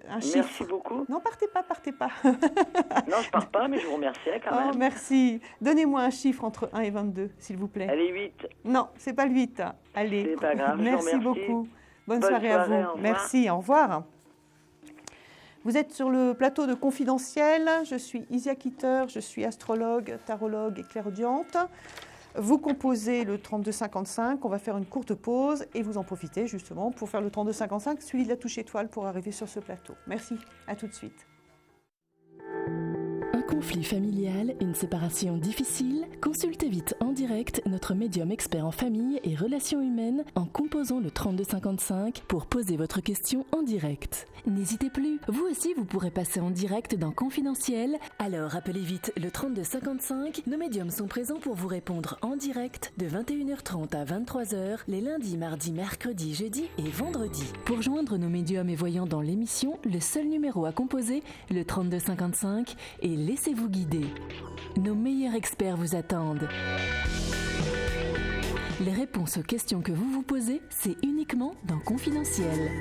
un chiffre. Merci beaucoup. Non, partez pas. Non, je pars pas, mais je vous remercie quand même. Oh, merci. Donnez-moi un chiffre entre 1 et 22, s'il vous plaît. Allez, 8. Non, c'est pas le 8. Allez. C'est pas grave, merci beaucoup. Bonne soirée à vous. Merci, au revoir. Vous êtes sur le plateau de Confidentiel. Je suis Isia Kitter, je suis astrologue, tarologue et clairaudiente. Vous composez le 3255. On va faire une courte pause et vous en profitez justement pour faire le 3255, suivi de la touche étoile pour arriver sur ce plateau. Merci, à tout de suite. Un conflit familial, une séparation difficile? Consultez vite en direct notre médium expert en famille et relations humaines en composant le 3255 pour poser votre question en direct. N'hésitez plus, vous aussi vous pourrez passer en direct dans Confidentiel. Alors appelez vite le 3255. Nos médiums sont présents pour vous répondre en direct de 21h30 à 23h les lundis, mardis, mercredis, jeudis et vendredis. Pour joindre nos médiums et voyants dans l'émission, le seul numéro à composer, le 3255, et laissez-vous guider. Nos meilleurs experts vous attendent. Les réponses aux questions que vous vous posez, c'est uniquement dans Confidentiel.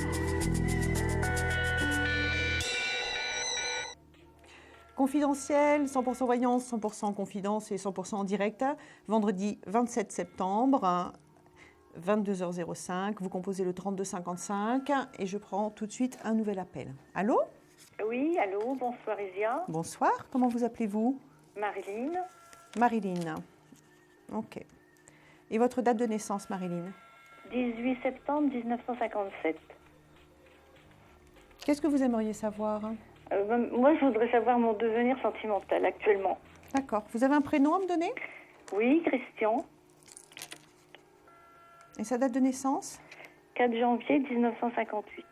Confidentiel, 100% voyance, 100% confidence et 100% en direct. Vendredi 27 septembre, 22h05. Vous composez le 3255 et je prends tout de suite un nouvel appel. Allô ? Oui, allô, bonsoir Isia. Bonsoir, comment vous appelez-vous ? Marilyn, Marilyn. Ok. Et votre date de naissance, Marilyn ? 18 septembre 1957. Qu'est-ce que vous aimeriez savoir ? Moi, je voudrais savoir mon devenir sentimental actuellement. D'accord. Vous avez un prénom à me donner ? Oui, Christian, Et sa date de naissance ? 4 janvier 1958.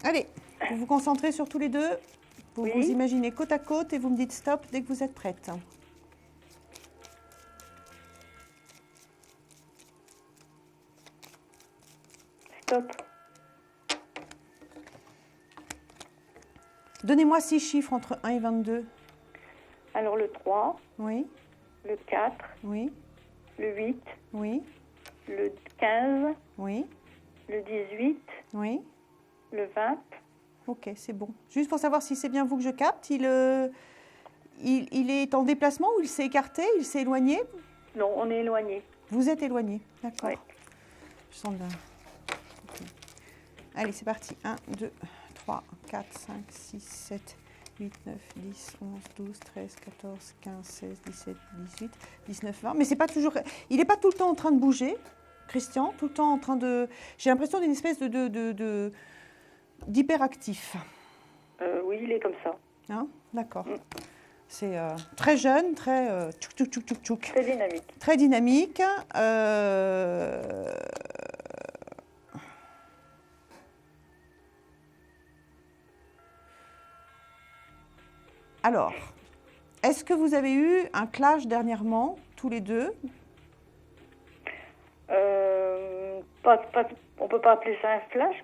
Allez, vous vous concentrez sur tous les deux. Vous Oui. vous imaginez côte à côte et vous me dites stop dès que vous êtes prête. Stop. Donnez-moi 6 chiffres entre 1 et 22. Alors le 3, Oui, le 4, oui, le 8, oui, le 15, oui, le 18, oui. le 20. Ok, c'est bon. Juste pour savoir si c'est bien vous que je capte, il est en déplacement ou il s'est écarté, il s'est éloigné ? Non, on est éloigné. Vous êtes éloigné, d'accord. Oui. Je sens là. Ok. Allez, c'est parti. 1, 2, 3, 4, 5, 6, 7, 8, 9, 10, 11, 12, 13, 14, 15, 16, 17, 18, 19, 20. Mais c'est pas toujours... Il n'est pas tout le temps en train de bouger, Christian, tout le temps en train de... J'ai l'impression d'une espèce d'hyperactif. Oui, il est comme ça. Hein ? D'accord. C'est très jeune, très tchouk, tchouk, tchouk, tchouk, tchouk. Très dynamique. Très dynamique. Alors, est-ce que vous avez eu un clash dernièrement, tous les deux ? On peut pas appeler ça un clash,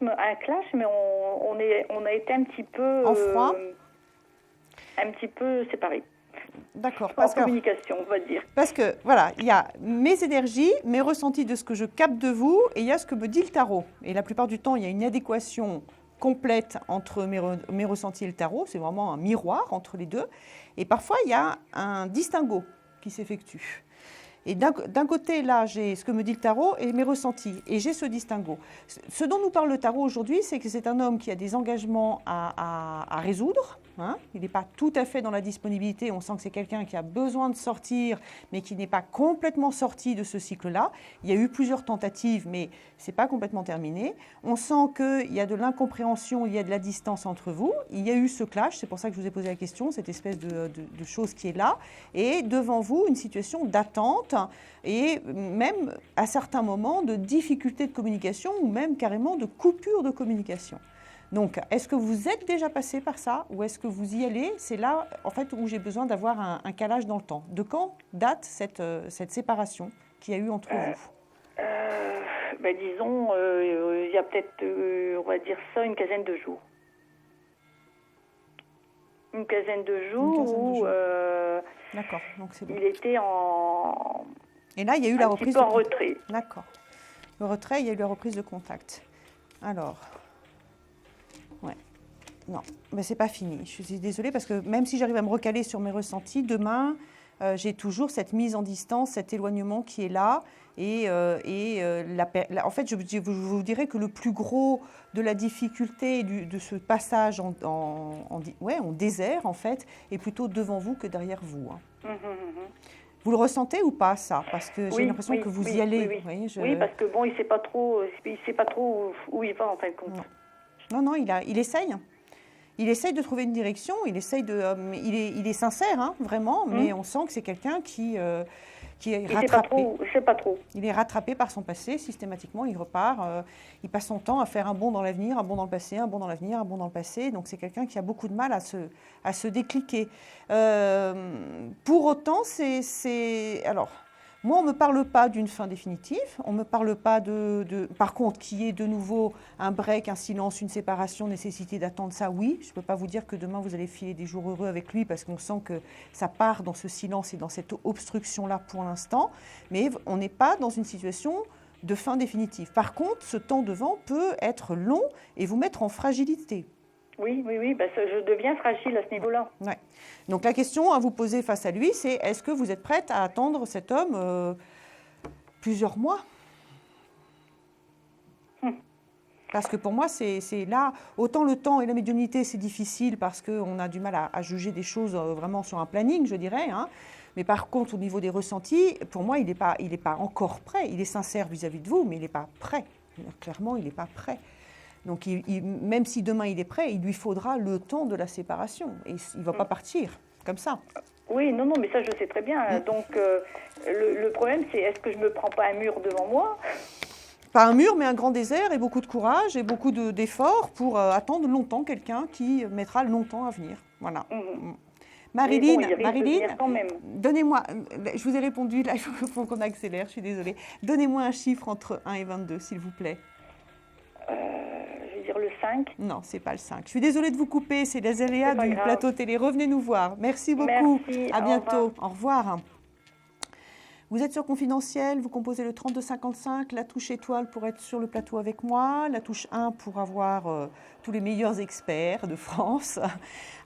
mais on a été un petit peu... En froid un petit peu séparés. D'accord. En communication, on va dire. Parce que, voilà, il y a mes énergies, mes ressentis de ce que je capte de vous, et il y a ce que me dit le tarot. Et la plupart du temps, il y a une adéquation complète entre mes ressentis et le tarot. C'est vraiment un miroir entre les deux. Et parfois, il y a un distinguo qui s'effectue. Et d'un côté, là, j'ai ce que me dit le tarot et mes ressentis. Et j'ai ce distinguo. Ce dont nous parle le tarot aujourd'hui, c'est que c'est un homme qui a des engagements à résoudre. Hein. Il n'est pas tout à fait dans la disponibilité. On sent que c'est quelqu'un qui a besoin de sortir, mais qui n'est pas complètement sorti de ce cycle-là. Il y a eu plusieurs tentatives, mais ce n'est pas complètement terminé. On sent qu'il y a de l'incompréhension, il y a de la distance entre vous. Il y a eu ce clash, c'est pour ça que je vous ai posé la question, cette espèce de chose qui est là. Et devant vous, une situation d'attente et même à certains moments de difficulté de communication ou même carrément de coupure de communication. Donc, est-ce que vous êtes déjà passé par ça ou est-ce que vous y allez ? C'est là, en fait, où j'ai besoin d'avoir un calage dans le temps. De quand date cette séparation qu'il y a eu entre vous ? Disons, il y a peut-être, on va dire ça, une quinzaine de jours. Une quinzaine de jours où D'accord, donc c'est bon. Il était en... Et là, il y a eu la reprise de contact. Retrait. D'accord. Le retrait, il y a eu la reprise de contact. Alors... Ouais. Non, mais c'est pas fini. Je suis désolée parce que même si j'arrive à me recaler sur mes ressentis, demain, j'ai toujours cette mise en distance, cet éloignement qui est là. En fait, je vous dirais que le plus gros de la difficulté de ce passage en désert, en fait, est plutôt devant vous que derrière vous. Hein. Vous le ressentez ou pas, ça ? Parce que j'ai l'impression que vous y allez. Oui, vous voyez, oui, parce que bon, il ne sait pas trop où il va, en fin de compte. Non, il essaye. Il essaye de trouver une direction, il est sincère, hein, vraiment, mais on sent que c'est quelqu'un qui est rattrapé. Je sais pas trop. Il est rattrapé par son passé, systématiquement, il repart. Il passe son temps à faire un bond dans l'avenir, un bond dans le passé, un bond dans l'avenir, un bond dans le passé. Donc c'est quelqu'un qui a beaucoup de mal à se décliquer. Pour autant, alors, moi, on ne me parle pas d'une fin définitive. On ne me parle pas par contre, qu'il y ait de nouveau un break, un silence, une séparation, nécessité d'attendre ça, oui. Je ne peux pas vous dire que demain, vous allez filer des jours heureux avec lui parce qu'on sent que ça part dans ce silence et dans cette obstruction-là pour l'instant. Mais on n'est pas dans une situation de fin définitive. Par contre, ce temps devant peut être long et vous mettre en fragilité. Oui, je deviens fragile à ce niveau-là. Ouais. Donc la question à vous poser face à lui, c'est est-ce que vous êtes prête à attendre cet homme plusieurs mois ? Parce que pour moi, c'est là, autant le temps et la médiumnité, c'est difficile parce qu'on a du mal à juger des choses vraiment sur un planning, je dirais. Hein. Mais par contre, au niveau des ressentis, pour moi, il n'est pas encore prêt. Il est sincère vis-à-vis de vous, mais il n'est pas prêt. Clairement, il n'est pas prêt. Donc, même si demain il est prêt, il lui faudra le temps de la séparation. Et il ne va pas partir comme ça. Oui, non, mais ça, je sais très bien. Donc, le problème, c'est est-ce que je ne me prends pas un mur devant moi ? Pas un mur, mais un grand désert et beaucoup de courage et beaucoup d'efforts pour attendre longtemps quelqu'un qui mettra longtemps à venir. Voilà. Marilyn, donnez-moi, je vous ai répondu, là, il faut qu'on accélère, je suis désolée. Donnez-moi un chiffre entre 1 et 22, s'il vous plaît. Je vais dire le 5. Non, c'est pas le 5. Je suis désolée de vous couper, c'est les aléas du plateau télé. Revenez nous voir. Merci beaucoup. Merci, à bientôt. Au revoir. Vous êtes sur Confidentiel, vous composez le 3255, la touche étoile pour être sur le plateau avec moi, la touche 1 pour avoir tous les meilleurs experts de France,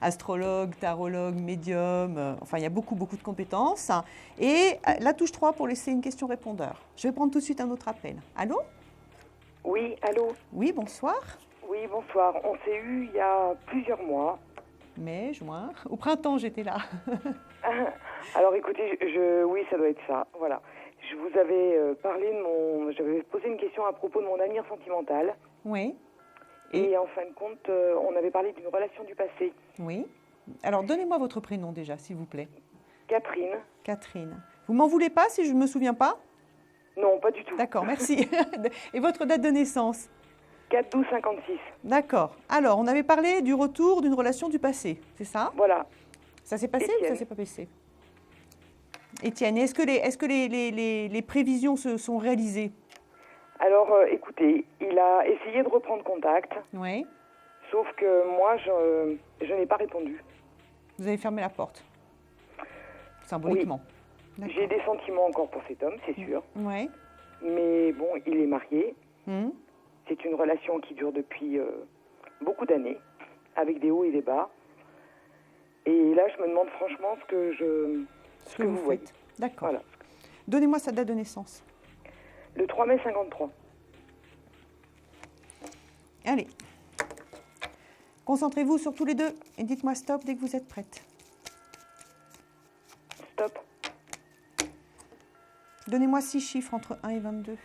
astrologues, tarologues, médiums, enfin il y a beaucoup de compétences. Et la touche 3 pour laisser une question répondeur. Je vais prendre tout de suite un autre appel. Allô ? Oui, allô ? Oui, bonsoir. Oui, bonsoir. On s'est eu il y a plusieurs mois. Mai, juin. Au printemps, j'étais là. Alors écoutez, oui, ça doit être ça. Voilà. Je vous avais j'avais posé une question à propos de mon avenir sentimental. Oui. Et en fin de compte, on avait parlé d'une relation du passé. Oui. Alors donnez-moi votre prénom déjà, s'il vous plaît. Catherine. Catherine. Vous m'en voulez pas si je ne me souviens pas ? Non, pas du tout. D'accord, merci. Et votre date de naissance ? 4/12/56. D'accord. Alors, on avait parlé du retour d'une relation du passé, c'est ça ? Voilà. Ça s'est passé Étienne. ou ça s'est pas passé ? Étienne, est-ce que les prévisions se sont réalisées ? Alors, écoutez, il a essayé de reprendre contact. Oui. Sauf que moi, je n'ai pas répondu. Vous avez fermé la porte ? Symboliquement. Oui. J'ai des sentiments encore pour cet homme, c'est sûr. Oui. Mais bon, il est marié. C'est une relation qui dure depuis beaucoup d'années, avec des hauts et des bas. Et là, je me demande franchement ce que vous voyez. D'accord. Voilà. Donnez-moi sa date de naissance. Le 3 mai 53. Allez. Concentrez-vous sur tous les deux et dites-moi stop dès que vous êtes prête. Stop. Donnez-moi 6 chiffres entre 1 et 22.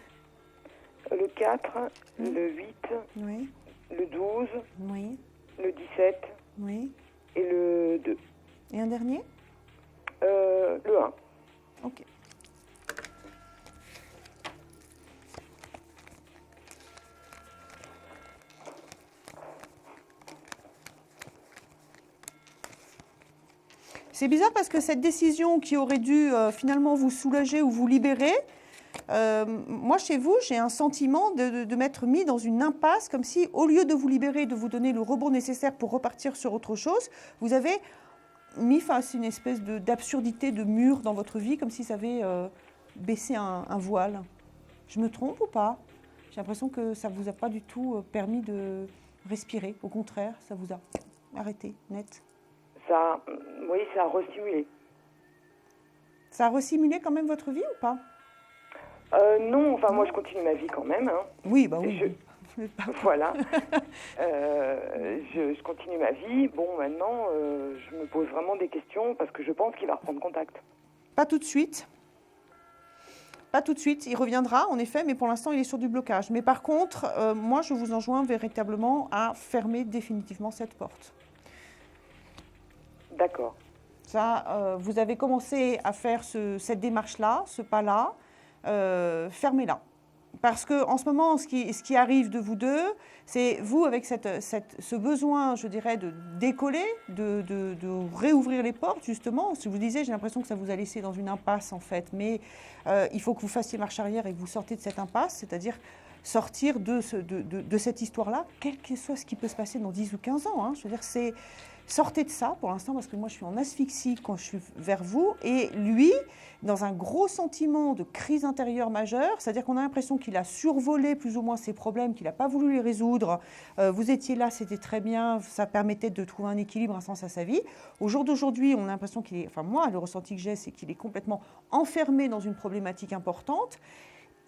Le 4, le 8, Oui. le 12, Oui. le 17 Oui. et le 2. Et un dernier ? Le 1. Ok. C'est bizarre parce que cette décision qui aurait dû finalement vous soulager ou vous libérer, moi chez vous, j'ai un sentiment de m'être mis dans une impasse, comme si au lieu de vous libérer, de vous donner le rebond nécessaire pour repartir sur autre chose, vous avez mis face à une espèce d'absurdité, de mur dans votre vie, comme si ça avait baissé un voile. Je me trompe ou pas ? J'ai l'impression que ça ne vous a pas du tout permis de respirer. Au contraire, ça vous a arrêté, net. Oui, ça a restimulé. Ça a restimulé quand même votre vie ou pas ? Non, enfin moi je continue ma vie quand même. Hein. Oui, bah oui. Voilà. Je continue ma vie. Bon, maintenant, je me pose vraiment des questions parce que je pense qu'il va reprendre contact. Pas tout de suite. Pas tout de suite. Il reviendra, en effet, mais pour l'instant, il est sur du blocage. Mais par contre, moi, je vous enjoins véritablement à fermer définitivement cette porte. D'accord. Ça, vous avez commencé à faire cette démarche-là, ce pas-là, fermez-la. Parce qu'en ce moment, ce qui arrive de vous deux, c'est vous avec ce besoin, je dirais, de décoller, de réouvrir les portes, justement. Si vous disiez, j'ai l'impression que ça vous a laissé dans une impasse, en fait. Mais il faut que vous fassiez marche arrière et que vous sortez de cette impasse, c'est-à-dire sortir de cette histoire-là, quel que soit ce qui peut se passer dans 10 ou 15 ans. Hein. Je veux dire, sortez de ça pour l'instant, parce que moi, je suis en asphyxie quand je suis vers vous. Et lui, dans un gros sentiment de crise intérieure majeure, c'est-à-dire qu'on a l'impression qu'il a survolé plus ou moins ses problèmes, qu'il n'a pas voulu les résoudre. Vous étiez là, c'était très bien, ça permettait de trouver un équilibre, un sens à sa vie. Au jour d'aujourd'hui, on a l'impression qu'il est, enfin moi, le ressenti que j'ai, c'est qu'il est complètement enfermé dans une problématique importante.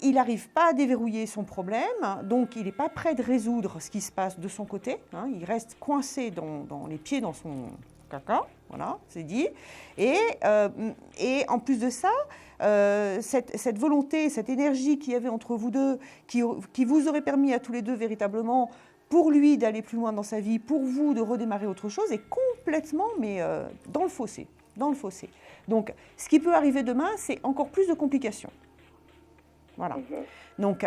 Il n'arrive pas à déverrouiller son problème, donc il n'est pas prêt de résoudre ce qui se passe de son côté. Hein, il reste coincé dans les pieds dans son caca, voilà, c'est dit. Et en plus de ça, cette volonté, cette énergie qu'il y avait entre vous deux, qui vous aurait permis à tous les deux véritablement, pour lui d'aller plus loin dans sa vie, pour vous de redémarrer autre chose, est complètement dans le fossé. Donc, ce qui peut arriver demain, c'est encore plus de complications. Voilà. Donc,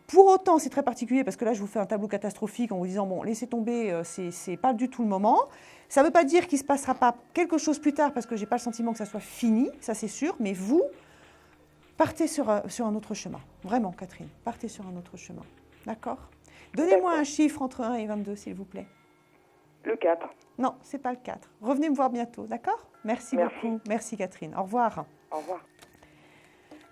pour autant, c'est très particulier parce que là, je vous fais un tableau catastrophique en vous disant, bon, laissez tomber, c'est pas du tout le moment. Ça ne veut pas dire qu'il ne se passera pas quelque chose plus tard parce que je n'ai pas le sentiment que ça soit fini, ça c'est sûr, mais vous, partez sur un autre chemin. Vraiment, Catherine, partez sur un autre chemin. D'accord ? Donnez-moi un chiffre entre 1 et 22, s'il vous plaît. Le 4. Non, ce n'est pas le 4. Revenez me voir bientôt, d'accord ? Merci beaucoup. Merci, Catherine. Au revoir. Au revoir.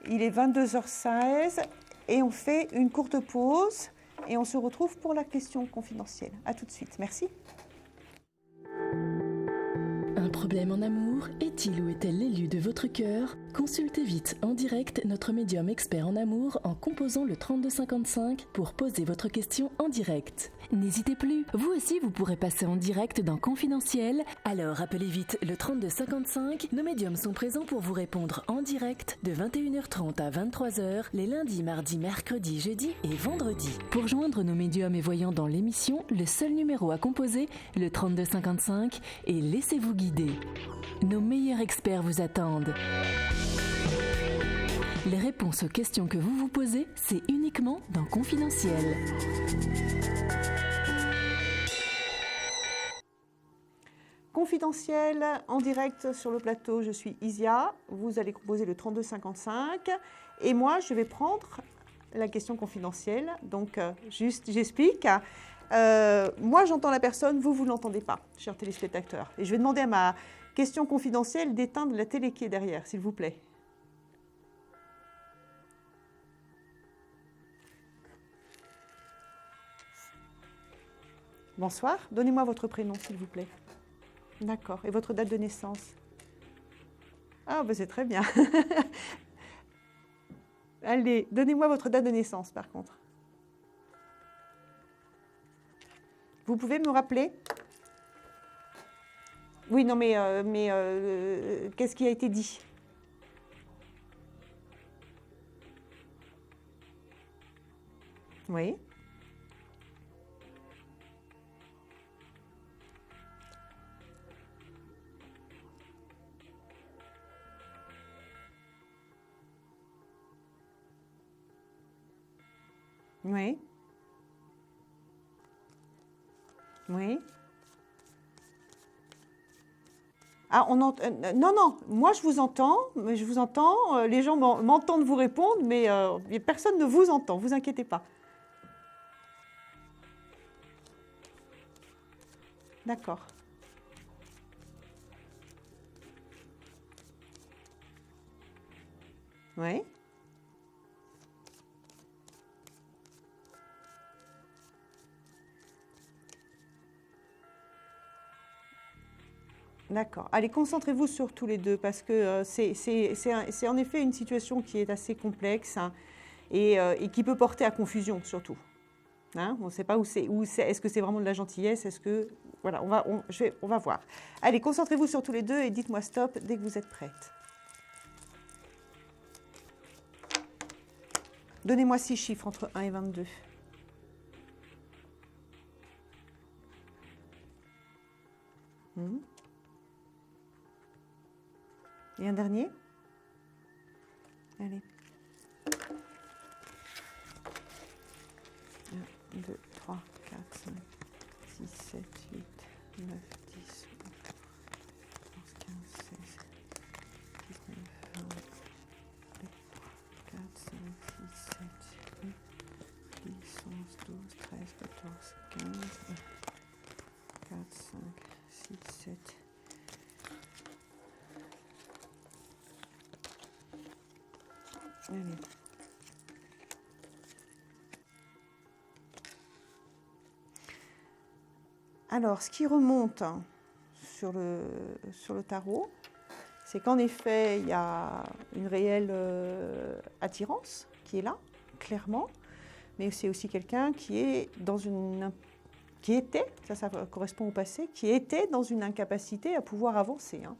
Il est 22h16 et on fait une courte pause et on se retrouve pour la question confidentielle. À tout de suite. Merci. Un problème en amour, est-il ou est-elle l'élu de votre cœur ? Consultez vite en direct notre médium expert en amour en composant le 3255 pour poser votre question en direct. N'hésitez plus, vous aussi vous pourrez passer en direct dans Confidentiel, alors appelez vite le 3255, nos médiums sont présents pour vous répondre en direct de 21h30 à 23h les lundis, mardis, mercredis, jeudis et vendredis. Pour joindre nos médiums et voyants dans l'émission, le seul numéro à composer, le 3255, et laissez-vous guider. Nos meilleurs experts vous attendent. Les réponses aux questions que vous vous posez, c'est uniquement dans Confidentiel. Confidentiel, en direct sur le plateau, je suis Isia. Vous allez composer le 3255 et moi, je vais prendre la question confidentielle. Donc, juste, j'explique. Moi, j'entends la personne, vous ne l'entendez pas, chers téléspectateurs. Et je vais demander à ma question confidentielle d'éteindre la télé qui est derrière, s'il vous plaît. Bonsoir, donnez-moi votre prénom, s'il vous plaît. D'accord, et votre date de naissance? Ah, ben c'est très bien. Allez, donnez-moi votre date de naissance, par contre. Vous pouvez me rappeler? Oui, non, mais qu'est-ce qui a été dit? Oui. Oui. Oui. Ah, non, non, moi je vous entends, les gens m'entendent vous répondre, mais personne ne vous entend, vous inquiétez pas. D'accord. Oui. D'accord. Allez, concentrez-vous sur tous les deux parce que c'est en effet une situation qui est assez complexe hein, et qui peut porter à confusion surtout. Hein, on ne sait pas où c'est. Est-ce que c'est vraiment de la gentillesse? Est-ce que voilà, on va voir. Allez, concentrez-vous sur tous les deux et dites-moi stop dès que vous êtes prête. Donnez-moi 6 chiffres entre 1 et 22. Et un dernier. Allez. 1, 2, 3, 4, 5, 6, 7, 8, 9, 10, 11, 15, 16, 19, 20, 4, 5, 6, 7, 8, 10, 11, 12, 13, 14, 15, 4, 5, 6, 7. Allez. Alors, ce qui remonte sur le tarot, c'est qu'en effet, il y a une réelle attirance qui est là, clairement, mais c'est aussi quelqu'un qui est qui était, ça correspond au passé, qui était dans une incapacité à pouvoir avancer. Hein.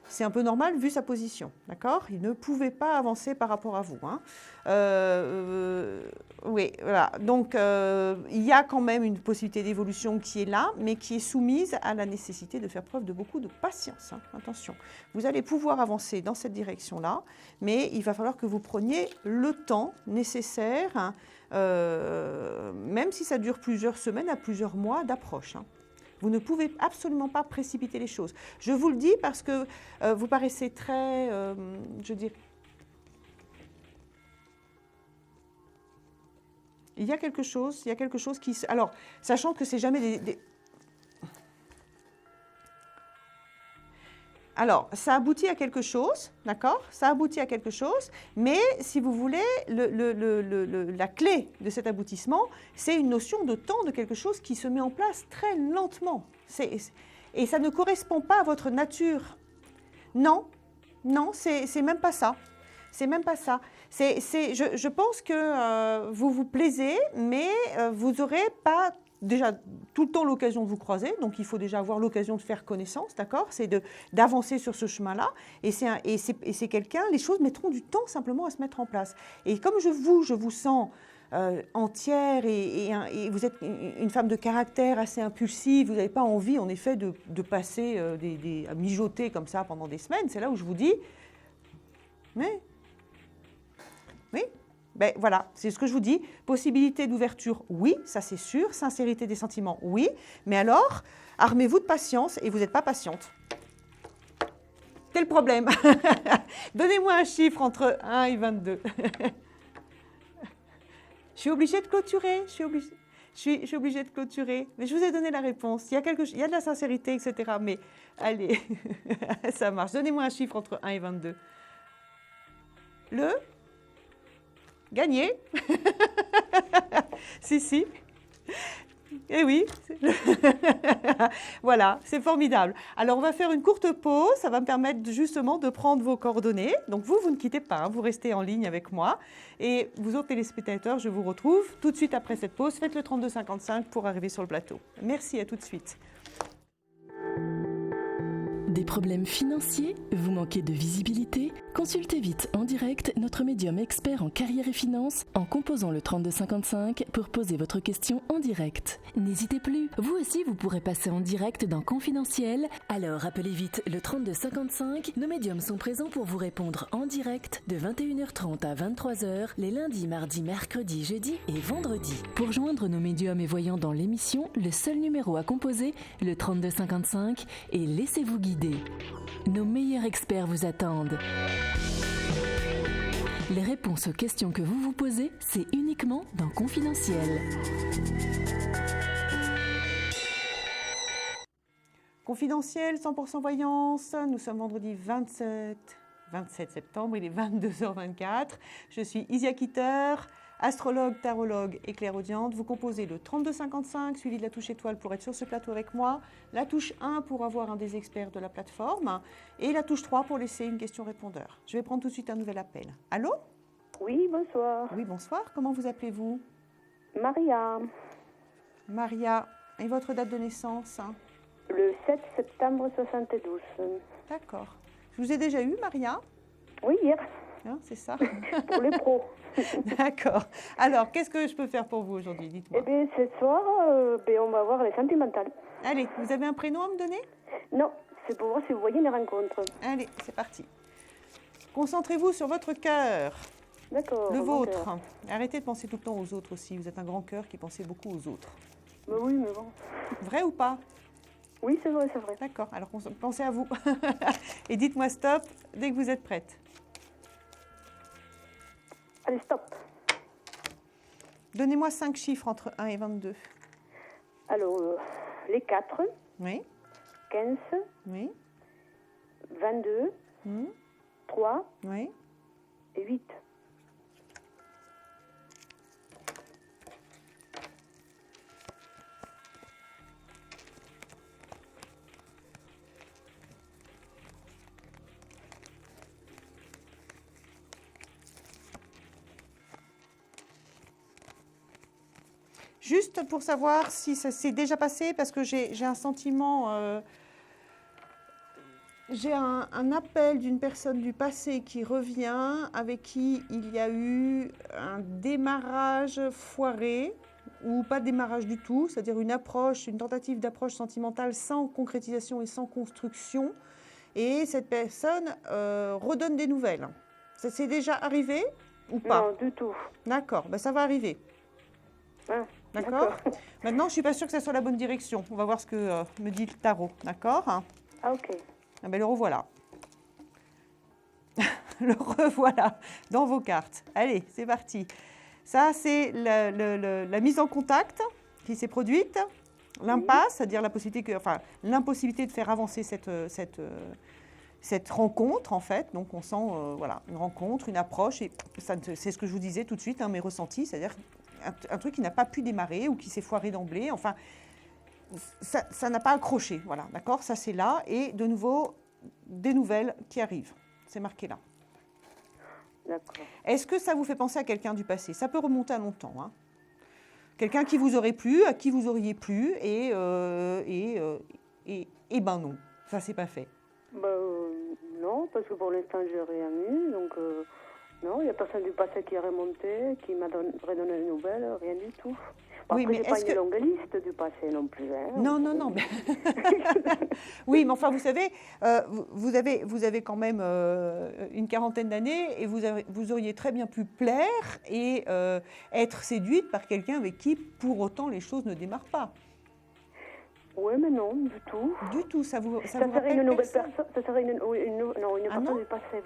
C'est un peu normal vu sa position, d'accord ? Il ne pouvait pas avancer par rapport à vous. Hein. Oui, voilà. Donc, il y a quand même une possibilité d'évolution qui est là, mais qui est soumise à la nécessité de faire preuve de beaucoup de patience. Hein. Attention, vous allez pouvoir avancer dans cette direction-là, mais il va falloir que vous preniez le temps nécessaire, hein, même si ça dure plusieurs semaines à plusieurs mois d'approche. Hein. Vous ne pouvez absolument pas précipiter les choses. Je vous le dis parce que vous paraissez très, je veux dire, il y a quelque chose qui... Alors, sachant que c'est jamais des... Alors, ça aboutit à quelque chose, d'accord ? Ça aboutit à quelque chose, mais si vous voulez, la clé de cet aboutissement, c'est une notion de temps, de quelque chose qui se met en place très lentement. Et ça ne correspond pas à votre nature. Non, c'est même pas ça. C'est même pas ça. Je pense que vous vous plaisez, mais vous n'aurez pas déjà tout le temps l'occasion de vous croiser, donc il faut déjà avoir l'occasion de faire connaissance, d'accord ? C'est d'avancer sur ce chemin-là, et c'est quelqu'un, les choses mettront du temps simplement à se mettre en place. Et comme je vous sens entière, et vous êtes une femme de caractère assez impulsive, vous n'avez pas envie en effet de passer à mijoter comme ça pendant des semaines, c'est là où je vous dis, mais oui. Ben voilà, c'est ce que je vous dis. Possibilité d'ouverture, oui, ça c'est sûr. Sincérité des sentiments, oui. Mais alors, armez-vous de patience et vous n'êtes pas patiente. C'est le problème. Donnez-moi un chiffre entre 1 et 22. Je suis obligée de clôturer. Je suis obligée de clôturer. Mais je vous ai donné la réponse. Il y a de la sincérité, etc. Mais allez, ça marche. Donnez-moi un chiffre entre 1 et 22. Gagné. Si. Eh oui. Voilà, c'est formidable. Alors, on va faire une courte pause. Ça va me permettre justement de prendre vos coordonnées. Donc, vous ne quittez pas. Hein, vous restez en ligne avec moi. Et vous autres téléspectateurs, je vous retrouve tout de suite après cette pause. Faites le 3255 pour arriver sur le plateau. Merci, à tout de suite. Des problèmes financiers ? Vous manquez de visibilité ? Consultez vite en direct notre médium expert en carrière et finance en composant le 3255 pour poser votre question en direct. N'hésitez plus, vous aussi vous pourrez passer en direct dans Confidentiel. Alors appelez vite le 3255. Nos médiums sont présents pour vous répondre en direct de 21h30 à 23h les lundis, mardis, mercredis, jeudis et vendredis. Pour joindre nos médiums et voyants dans l'émission, le seul numéro à composer, le 3255, et laissez-vous guider. Nos meilleurs experts vous attendent. Les réponses aux questions que vous vous posez, c'est uniquement dans Confidentiel. Confidentiel, 100% voyance. Nous sommes vendredi 27 septembre, il est 22h24. Je suis Isia Kitter, astrologue, tarologue et clairaudiente. Vous composez le 3255, suivi de la touche étoile pour être sur ce plateau avec moi, la touche 1 pour avoir un des experts de la plateforme et la touche 3 pour laisser une question répondeur. Je vais prendre tout de suite un nouvel appel. Allô ? Oui, bonsoir. Oui, bonsoir. Comment vous appelez-vous ? Maria. Maria. Et votre date de naissance ? Le 7 septembre 72. D'accord. Je vous ai déjà eu, Maria ? Oui, hier. Hein, c'est ça ? Pour les pros. D'accord. Alors, qu'est-ce que je peux faire pour vous aujourd'hui ? Dites-moi. Eh bien, ce soir, on va voir les sentimentales. Allez, vous avez un prénom à me donner ? Non, c'est pour voir si vous voyez les rencontres. Allez, c'est parti. Concentrez-vous sur votre cœur. D'accord. Le mon vôtre. cœur. Arrêtez de penser tout le temps aux autres aussi. Vous êtes un grand cœur qui pensez beaucoup aux autres. Bah oui, mais bon. Vrai ou pas? Oui, c'est vrai, c'est vrai. D'accord, alors pensez à vous. Et dites-moi stop dès que vous êtes prête. Allez, stop. Donnez-moi 5 chiffres entre 1 et 22. Alors, les 4, Oui, 15, oui, 22, 3 oui. et 8. Juste pour savoir si ça s'est déjà passé, parce que j'ai un sentiment, j'ai un appel d'une personne du passé qui revient, avec qui il y a eu un démarrage foiré, ou pas de démarrage du tout, c'est-à-dire une tentative d'approche sentimentale sans concrétisation et sans construction, et cette personne redonne des nouvelles. Ça s'est déjà arrivé ou pas? Non, du tout. D'accord, ben ça va arriver. Ah, D'accord. Maintenant, je ne suis pas sûre que ça soit la bonne direction. On va voir ce que me dit le tarot. D'accord? Ah, ok. Ah ben, le revoilà. Le revoilà dans vos cartes. Allez, c'est parti. Ça, c'est la mise en contact qui s'est produite. L'impasse, c'est-à-dire l'impossibilité de faire avancer cette rencontre, en fait. Donc, on sent voilà, une rencontre, une approche. Et c'est ce que je vous disais tout de suite, mes ressentis. C'est-à-dire un truc qui n'a pas pu démarrer ou qui s'est foiré d'emblée. Enfin, ça n'a pas accroché. Voilà, d'accord? Ça, c'est là. Et de nouveau, des nouvelles qui arrivent. C'est marqué là. D'accord. Est-ce que ça vous fait penser à quelqu'un du passé? Ça peut remonter à longtemps. Hein. Quelqu'un qui vous aurait plu, à qui vous auriez plu, et ben non, ça c'est pas fait. Non, parce que pour l'instant j'ai rien eu, donc non, il n'y a personne du passé qui est remonté, qui m'a redonné des nouvelles, rien du tout. Bon, Oui, après, mais j'ai pas est-ce une longue liste du passé non plus. Hein, non. Mais oui, mais enfin, vous savez, vous avez quand même une quarantaine d'années et vous auriez très bien pu plaire et être séduite par quelqu'un avec qui, pour autant, les choses ne démarrent pas. Oui, mais non, du tout. Du tout, ça vous serait une nouvelle personne. Ça serait une personne du passé.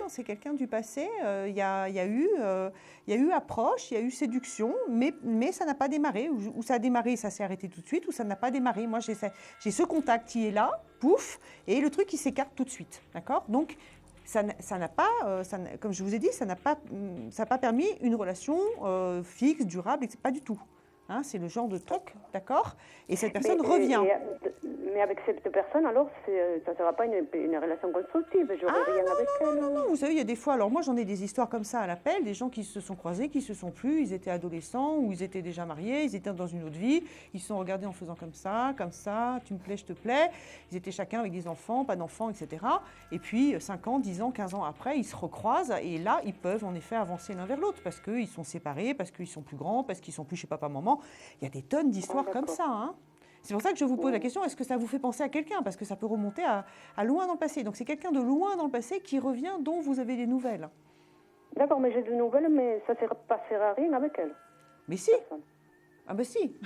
Non, c'est quelqu'un du passé. Il y a eu approche, il y a eu séduction, mais ça n'a pas démarré. Ou ça a démarré, ça s'est arrêté tout de suite, ou ça n'a pas démarré. Moi, j'ai ce contact qui est là, pouf, et le truc qui s'écarte tout de suite, d'accord? Donc, ça n'a pas, comme je vous ai dit, ça n'a pas permis une relation fixe, durable, etc. Pas du tout. Hein, c'est le genre de truc, d'accord? Et cette personne revient. Mais avec cette personne, alors, ça ne sera pas une relation constructive. Je n'aurai rien avec elle. Non, vous savez, il y a des fois, alors moi j'en ai des histoires comme ça à l'appel, des gens qui se sont croisés, qui se sont plus, ils étaient adolescents ou ils étaient déjà mariés, ils étaient dans une autre vie, ils se sont regardés en faisant comme ça, tu me plais, je te plais. Ils étaient chacun avec des enfants, pas d'enfants, etc. Et puis 5 ans, 10 ans, 15 ans après, ils se recroisent et là, ils peuvent en effet avancer l'un vers l'autre parce qu'ils sont séparés, parce qu'ils sont plus grands, parce qu'ils sont plus chez papa-maman. Il y a des tonnes d'histoires comme ça. Hein. C'est pour ça que je vous pose la question, est-ce que ça vous fait penser à quelqu'un? Parce que ça peut remonter à loin dans le passé. Donc c'est quelqu'un de loin dans le passé qui revient, dont vous avez des nouvelles. D'accord, mais j'ai des nouvelles, mais ça ne passera rien avec elle. Mais si. Ah ben si.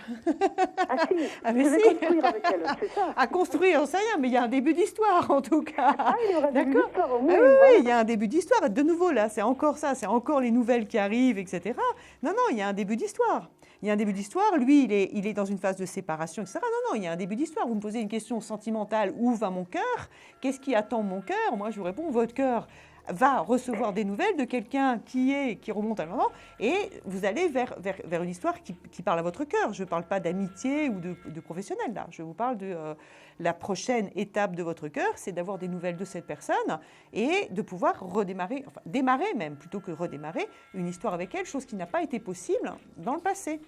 Ah si, ah, mais je vais si. construire avec elle, c'est ça. À construire, on sait rien, mais il y a un début d'histoire en tout cas. Ah, il y aura un début d'histoire au moins. Ah, oui, il y a un début d'histoire. De nouveau, là, c'est encore ça, c'est encore les nouvelles qui arrivent, etc. Non, il y a un début d'histoire. Il y a un début d'histoire. Lui, il est dans une phase de séparation, etc. Non, il y a un début d'histoire. Vous me posez une question sentimentale, où va mon cœur? Qu'est-ce qui attend mon cœur? Moi, je vous réponds, votre cœur va recevoir des nouvelles de quelqu'un qui remonte à l'avant, et vous allez vers une histoire qui parle à votre cœur. Je ne parle pas d'amitié ou de professionnel, là. Je vous parle de la prochaine étape de votre cœur, c'est d'avoir des nouvelles de cette personne et de pouvoir redémarrer, enfin démarrer même, plutôt que redémarrer, une histoire avec elle, chose qui n'a pas été possible dans le passé.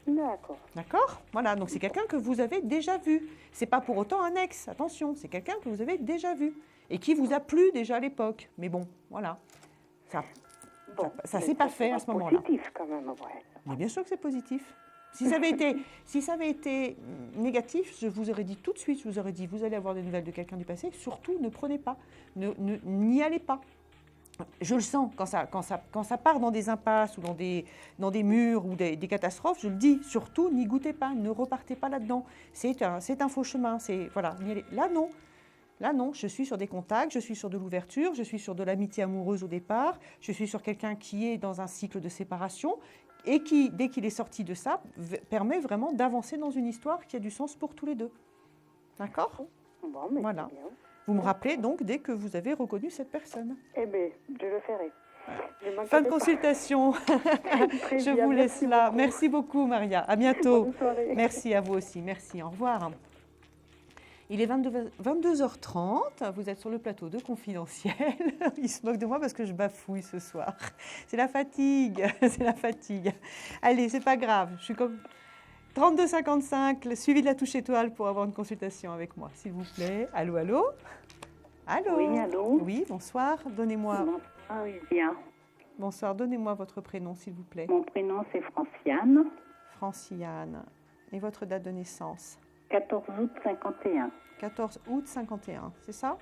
D'accord. D'accord? Voilà, donc c'est quelqu'un que vous avez déjà vu. Ce n'est pas pour autant un ex, attention, c'est quelqu'un que vous avez déjà vu et qui vous a plu déjà à l'époque. Mais bon, voilà, ça s'est pas fait à ce moment-là. C'est positif quand même, ouais. Mais bien sûr que c'est positif. Si ça avait été négatif, je vous aurais dit tout de suite, je vous aurais dit, vous allez avoir des nouvelles de quelqu'un du passé, surtout ne prenez pas, n'y allez pas. Je le sens, quand ça part dans des impasses ou dans des murs ou des catastrophes, je le dis, surtout n'y goûtez pas, ne repartez pas là-dedans. C'est un faux chemin, voilà, n'y allez. Là non, je suis sur des contacts, je suis sur de l'ouverture, je suis sur de l'amitié amoureuse au départ, je suis sur quelqu'un qui est dans un cycle de séparation et qui, dès qu'il est sorti de ça, permet vraiment d'avancer dans une histoire qui a du sens pour tous les deux. D'accord ? Bon, mais voilà. c'est bien. Vous me rappelez donc dès que vous avez reconnu cette personne. Eh bien, je le ferai. Fin de consultation. Je vous laisse là. Merci beaucoup, Maria. À bientôt. Bonne soirée. Merci à vous aussi. Merci. Au revoir. Il est 22h30. Vous êtes sur le plateau de Confidentiel. Il se moque de moi parce que je bafouille ce soir. C'est la fatigue. C'est la fatigue. Allez, c'est pas grave. Je suis comme 32,55, suivi de la touche étoile pour avoir une consultation avec moi, s'il vous plaît. Allô, allô ? Allô ? Oui, allô ? Oui, bonsoir. Donnez-moi... Bonsoir, Lydia. Bonsoir, donnez-moi votre prénom, s'il vous plaît. Mon prénom, c'est Franciane. Franciane. Et votre date de naissance ? 14 août 51. 14 août 51, c'est ça ?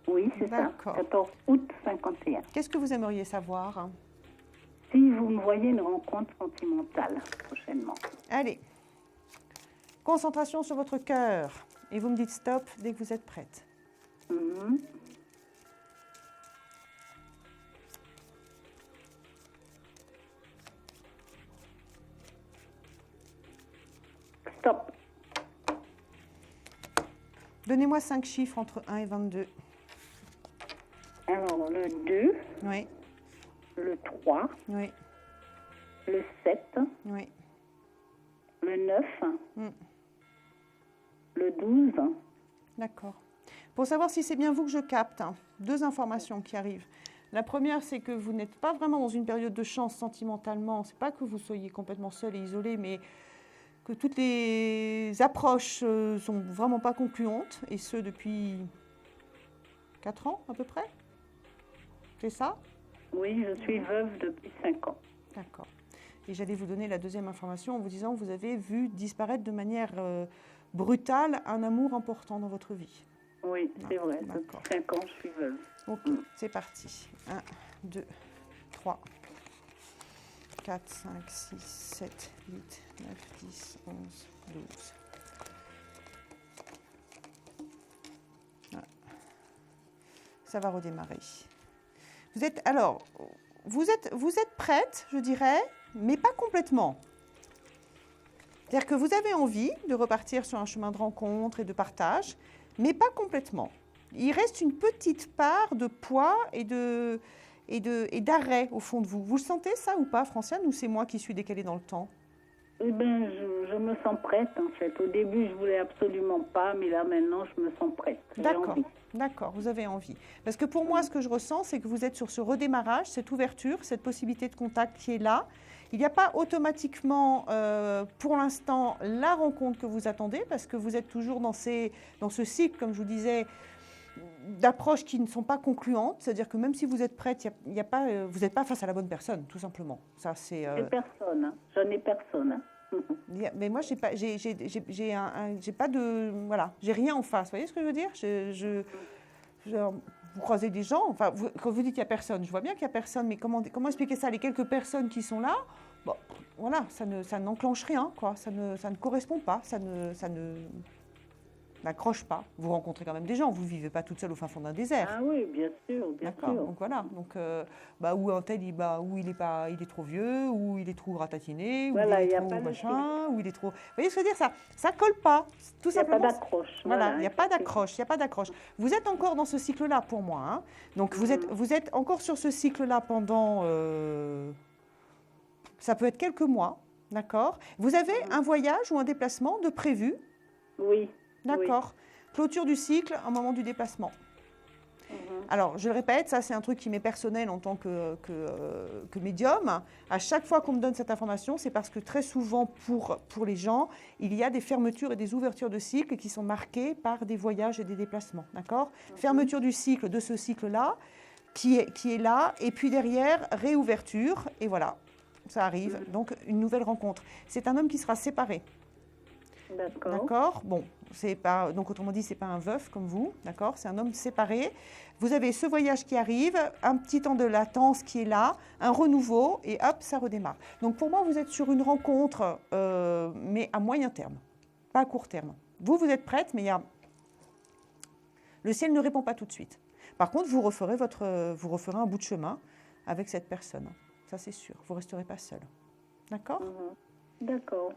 Oui, c'est ça. D'accord. 14 août 51. Qu'est-ce que vous aimeriez savoir ? Si vous me voyez une rencontre sentimentale prochainement. Allez. Concentration sur votre cœur. Et vous me dites stop dès que vous êtes prête. Stop. Donnez-moi 5 chiffres entre 1 et 22. Alors, le 2, Oui, le 3, oui, le 7, oui. le 9, Mm. le 12. D'accord. Pour savoir si c'est bien vous que je capte, 2 informations qui arrivent. La première, c'est que vous n'êtes pas vraiment dans une période de chance sentimentalement. C'est pas que vous soyez complètement seul et isolé, mais que toutes les approches sont vraiment pas concluantes, et ce depuis 4 ans à peu près. C'est ça ? Oui, je suis veuve depuis 5 ans. D'accord. Et j'allais vous donner la deuxième information en vous disant que vous avez vu disparaître de manière brutale un amour important dans votre vie. Oui, c'est vrai. D'accord. Depuis 5 ans, je suis veuve. Ok, c'est parti. 1, 2, 3, 4, 5, 6, 7, 8, 9, 10, 11, 12. Voilà. Ça va redémarrer. Vous êtes prête, je dirais, mais pas complètement. C'est-à-dire que vous avez envie de repartir sur un chemin de rencontre et de partage, mais pas complètement. Il reste une petite part de poids et d'arrêt au fond de vous. Vous le sentez ça ou pas, Franciane, ou c'est moi qui suis décalée dans le temps ? Eh bien, je me sens prête, en fait. Au début, je voulais absolument pas, mais là, maintenant, je me sens prête. J'ai D'accord, envie. d'accord, vous avez envie. Parce que pour moi, ce que je ressens, c'est que vous êtes sur ce redémarrage, cette ouverture, cette possibilité de contact qui est là. Il n'y a pas automatiquement, pour l'instant, la rencontre que vous attendez, parce que vous êtes toujours dans ce cycle, comme je vous disais, d'approches qui ne sont pas concluantes. C'est-à-dire que même si vous êtes prête, vous n'êtes pas face à la bonne personne, tout simplement. Ça, c'est. Personne, hein. Je n'ai personne. Hein. Mais moi, j'ai pas de, voilà, j'ai rien en face. Vous voyez ce que je veux dire ? Vous croisez des gens, enfin, quand vous dites qu'il n'y a personne, je vois bien qu'il n'y a personne, mais comment expliquer ça ? Les quelques personnes qui sont là, bon, voilà, ça n'enclenche rien, quoi. Ça ne correspond pas, ça n'accroche pas. Vous rencontrez quand même des gens, vous ne vivez pas toute seule au fin fond d'un désert. Ah oui, bien sûr, bien D'accord, sûr. donc voilà. Donc, où un tel, il est trop vieux, ou il est trop ratatiné, Voilà, ou il y est a trop pas de machin, ou il est trop... Vous voyez ce que je veux dire ? Ça colle pas, tout simplement. Il n'y a pas d'accroche. Voilà, il n'y a pas d'accroche, Vous êtes encore dans ce cycle-là pour moi. Hein. Donc vous êtes encore sur ce cycle-là pendant... ça peut être quelques mois, d'accord ? Vous avez un voyage ou un déplacement de prévu ? Oui. D'accord. Oui. Clôture du cycle au moment du déplacement. Alors, je le répète, ça c'est un truc qui m'est personnel en tant que médium. À chaque fois qu'on me donne cette information, c'est parce que très souvent pour les gens, il y a des fermetures et des ouvertures de cycle qui sont marquées par des voyages et des déplacements. D'accord ? Fermeture du cycle, de ce cycle-là, qui est là, et puis derrière, réouverture, et voilà. ça arrive. Donc, une nouvelle rencontre. C'est un homme qui sera séparé. D'accord. D'accord. Bon, c'est pas, donc autrement dit, c'est pas un veuf comme vous, d'accord. C'est un homme séparé. Vous avez ce voyage qui arrive, un petit temps de latence qui est là, un renouveau, et hop, ça redémarre. Donc pour moi, vous êtes sur une rencontre, mais à moyen terme, pas à court terme. Vous êtes prête, mais le ciel ne répond pas tout de suite. Par contre, vous referez un bout de chemin avec cette personne. Ça, c'est sûr. Vous ne resterez pas seul. D'accord ? D'accord.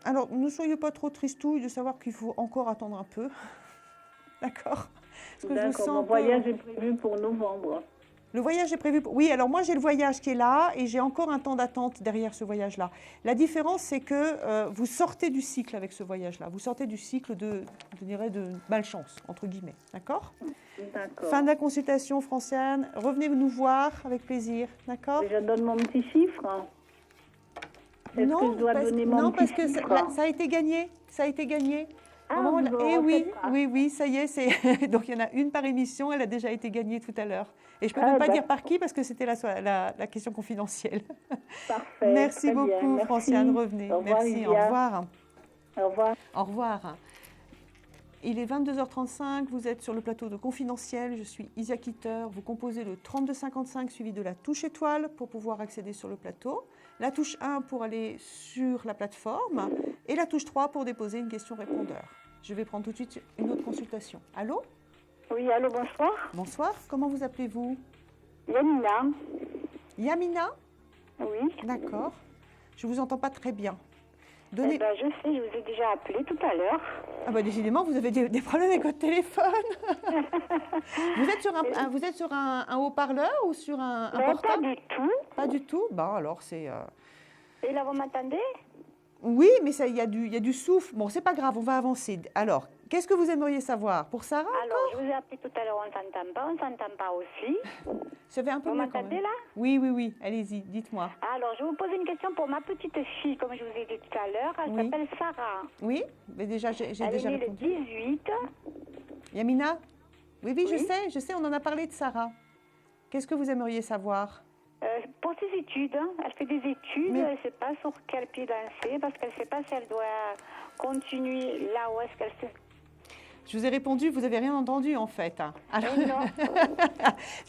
Alors, ne soyez pas trop tristouille de savoir qu'il faut encore attendre un peu. D'accord ? D'accord, mon voyage est prévu pour novembre. Le voyage est prévu pour... Oui, alors moi, j'ai le voyage qui est là et j'ai encore un temps d'attente derrière ce voyage-là. La différence, c'est que vous sortez du cycle avec ce voyage-là. Vous sortez du cycle de malchance, entre guillemets. D'accord ? D'accord. Fin de la consultation, Franciane. Revenez nous voir avec plaisir. D'accord ? Et je donne mon petit chiffre. Est-ce que je dois donner mon petit chiffre ? Parce que ça a été gagné. Ça a été gagné. Et oui, ça y est. Donc, il y en a une par émission. Elle a déjà été gagnée tout à l'heure. Et je ne peux même pas dire par qui parce que c'était la question confidentielle. Parfait. Merci beaucoup, bien. Franciane. Revenez. Au revoir, Merci. Lydia. Au revoir. Au revoir. Au revoir. Il est 22h35. Vous êtes sur le plateau de Confidentiel. Je suis Isia Kitter. Vous composez le 3255 suivi de la touche étoile pour pouvoir accéder sur le plateau. La touche 1 pour aller sur la plateforme et la touche 3 pour déposer une question répondeur. Je vais prendre tout de suite une autre consultation. Allô ? Oui, allô, bonsoir. Bonsoir, comment vous appelez-vous ? Yamina. Yamina ? Oui. D'accord. Je ne vous entends pas très bien. Je sais, je vous ai déjà appelé tout à l'heure. Ah bah décidément, vous avez des problèmes avec votre téléphone. Vous êtes sur un haut-parleur ou sur un portable ? Pas du tout. Pas du tout ? Bon, alors c'est... Et là, vous m'entendez ? Oui, mais il y a du souffle. Bon, c'est pas grave, on va avancer. Alors, qu'est-ce que vous aimeriez savoir pour Sarah ? Alors, je vous ai appelé tout à l'heure, on ne s'entend pas aussi. Ça fait un peu vous mieux quand m'entendez même. là ? Oui, allez-y, dites-moi. Alors, je vais vous poser une question pour ma petite fille, comme je vous ai dit tout à l'heure. Elle s'appelle Sarah. Oui, mais déjà, j'ai déjà répondu. Elle est née le 18. Yamina ? Oui, je sais, on en a parlé de Sarah. Qu'est-ce que vous aimeriez savoir ? Pour ses études, elle fait des études, elle ne sait pas sur quel pied danser, parce qu'elle ne sait pas si elle doit continuer là où est-ce qu'elle se... Je vous ai répondu, vous n'avez rien entendu en fait. Alors, non.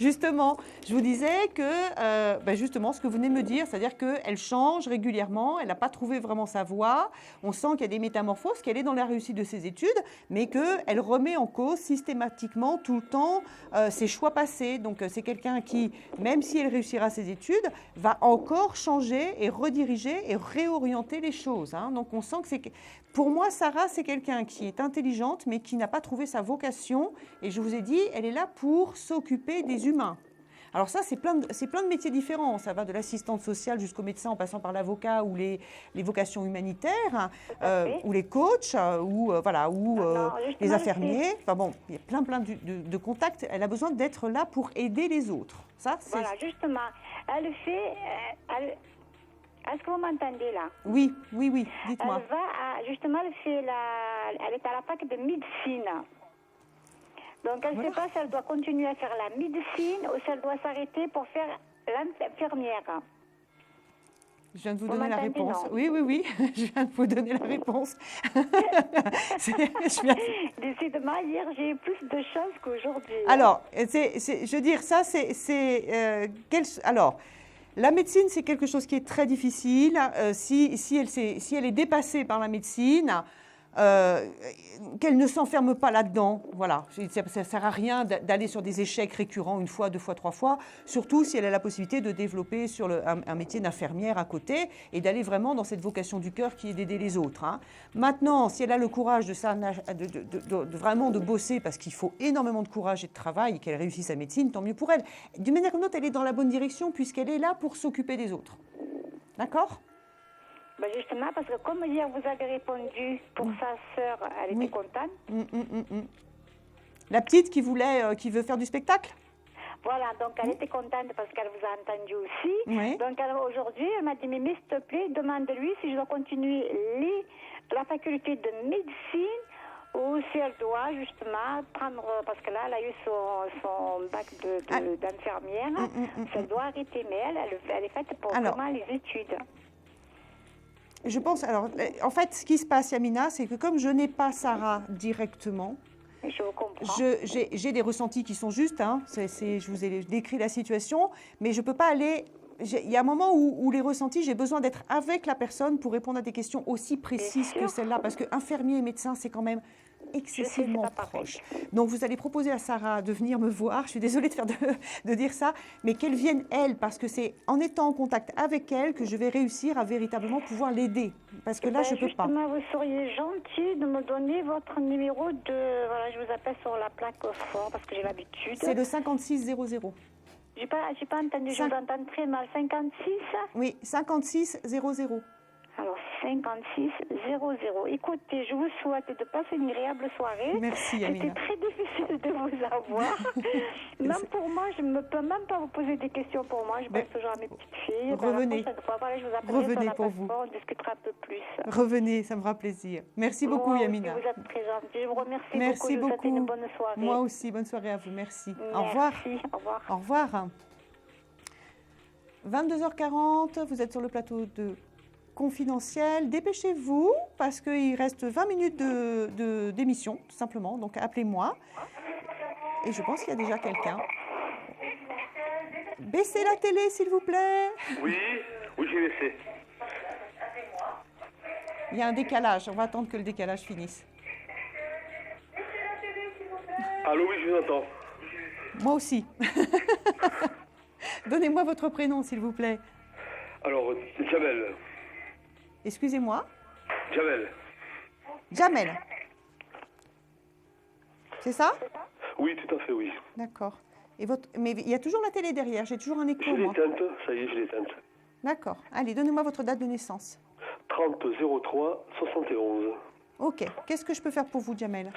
Justement, je vous disais que, justement, ce que vous venez de me dire, c'est-à-dire qu'elle change régulièrement, elle n'a pas trouvé vraiment sa voie, on sent qu'il y a des métamorphoses, qu'elle est dans la réussite de ses études, mais qu'elle remet en cause systématiquement tout le temps ses choix passés. Donc c'est quelqu'un qui, même si elle réussira ses études, va encore changer et rediriger et réorienter les choses. Hein. Donc on sent que c'est... Pour moi, Sarah, c'est quelqu'un qui est intelligente, mais qui n'a pas trouvé sa vocation. Et je vous ai dit, elle est là pour s'occuper des humains. Alors ça, c'est plein de métiers différents. Ça va de l'assistante sociale jusqu'au médecin, en passant par l'avocat ou les vocations humanitaires, ou les coachs, ou les infirmiers. Enfin bon, il y a plein de contacts. Elle a besoin d'être là pour aider les autres. Ça, c'est... Voilà, justement. Elle fait... Est-ce que vous m'entendez là ? Oui, dites-moi. Elle va justement, elle est à la fac de médecine. Donc elle ne sait pas si elle doit continuer à faire la médecine ou si elle doit s'arrêter pour faire l'infirmière. Je viens de vous donner la réponse. Oui, je viens de vous donner la réponse. Décidément, hier, j'ai eu plus de chance qu'aujourd'hui. Alors, je veux dire, ça, alors, la médecine, c'est quelque chose qui est très difficile. Si elle est dépassée par la médecine, qu'elle ne s'enferme pas là-dedans. Voilà. Ça ne sert à rien d'aller sur des échecs récurrents une fois, deux fois, trois fois, surtout si elle a la possibilité de développer sur un métier d'infirmière à côté et d'aller vraiment dans cette vocation du cœur qui est d'aider les autres. Hein. Maintenant, si elle a le courage de vraiment de bosser, parce qu'il faut énormément de courage et de travail et qu'elle réussisse sa médecine, tant mieux pour elle. D'une manière ou d'une autre, elle est dans la bonne direction puisqu'elle est là pour s'occuper des autres. D'accord ? Justement, parce que comme hier vous avez répondu pour sa sœur, elle était contente. La petite qui veut faire du spectacle ? Voilà, donc elle était contente parce qu'elle vous a entendu aussi. Oui. Donc aujourd'hui, elle m'a dit, mais s'il te plaît, demande-lui si je dois continuer la faculté de médecine ou si elle doit justement prendre, parce que là, elle a eu son bac d'infirmière, si elle doit arrêter, mais elle est faite pour vraiment les études. Je pense, alors, en fait, ce qui se passe, Yamina, c'est que comme je n'ai pas Sarah directement, je comprends. J'ai des ressentis qui sont justes, hein, je vous ai décrit la situation, mais je ne peux pas aller... Il y a un moment où les ressentis, j'ai besoin d'être avec la personne pour répondre à des questions aussi précises que celle-là, parce qu'infirmier et médecin, c'est quand même excessivement proche. Donc, vous allez proposer à Sarah de venir me voir. Je suis désolée de dire ça, mais qu'elle vienne, elle, parce que c'est en étant en contact avec elle que je vais réussir à véritablement pouvoir l'aider. Parce que là, je ne peux pas. Justement, vous seriez gentil de me donner votre numéro de... Voilà, je vous appelle sur la plaque fort, parce que j'ai l'habitude. C'est le 5600. J'ai pas entendu, je vous entends très mal. 56 ? Oui, 5600. Alors, 5600. Écoutez, je vous souhaite de passer une agréable soirée. Merci, Amina. C'était très difficile de vous avoir. Même pour moi, je ne peux même pas vous poser des questions pour moi. Je pense toujours à mes petites filles. Revenez. Je vous Revenez pour vous. On discutera un peu plus. Revenez, ça me fera plaisir. Merci beaucoup, Yamina. Vous êtes très gentille. Je vous remercie Merci beaucoup. Je vous souhaite une bonne soirée. Moi aussi, bonne soirée à vous. Merci. Merci. Au revoir. Au revoir. Au revoir. 22h40, vous êtes sur le plateau de Confidentiel. Dépêchez-vous parce qu'il reste 20 minutes d'émission, tout simplement. Donc appelez-moi. Et je pense qu'il y a déjà quelqu'un. Baissez la télé, s'il vous plaît. Oui, j'ai baissé. Il y a un décalage. On va attendre que le décalage finisse. Allô, oui, je vous entends. Moi aussi. Donnez-moi votre prénom, s'il vous plaît. Alors, Jamel. Excusez-moi. Jamel. C'est ça? Oui, tout à fait, oui. D'accord. Mais il y a toujours la télé derrière, j'ai toujours un écho. Je l'ai éteinte, ça y est, je l'ai éteinte. D'accord. Allez, donnez-moi votre date de naissance. 30-03-71. Ok. Qu'est-ce que je peux faire pour vous, Jamel?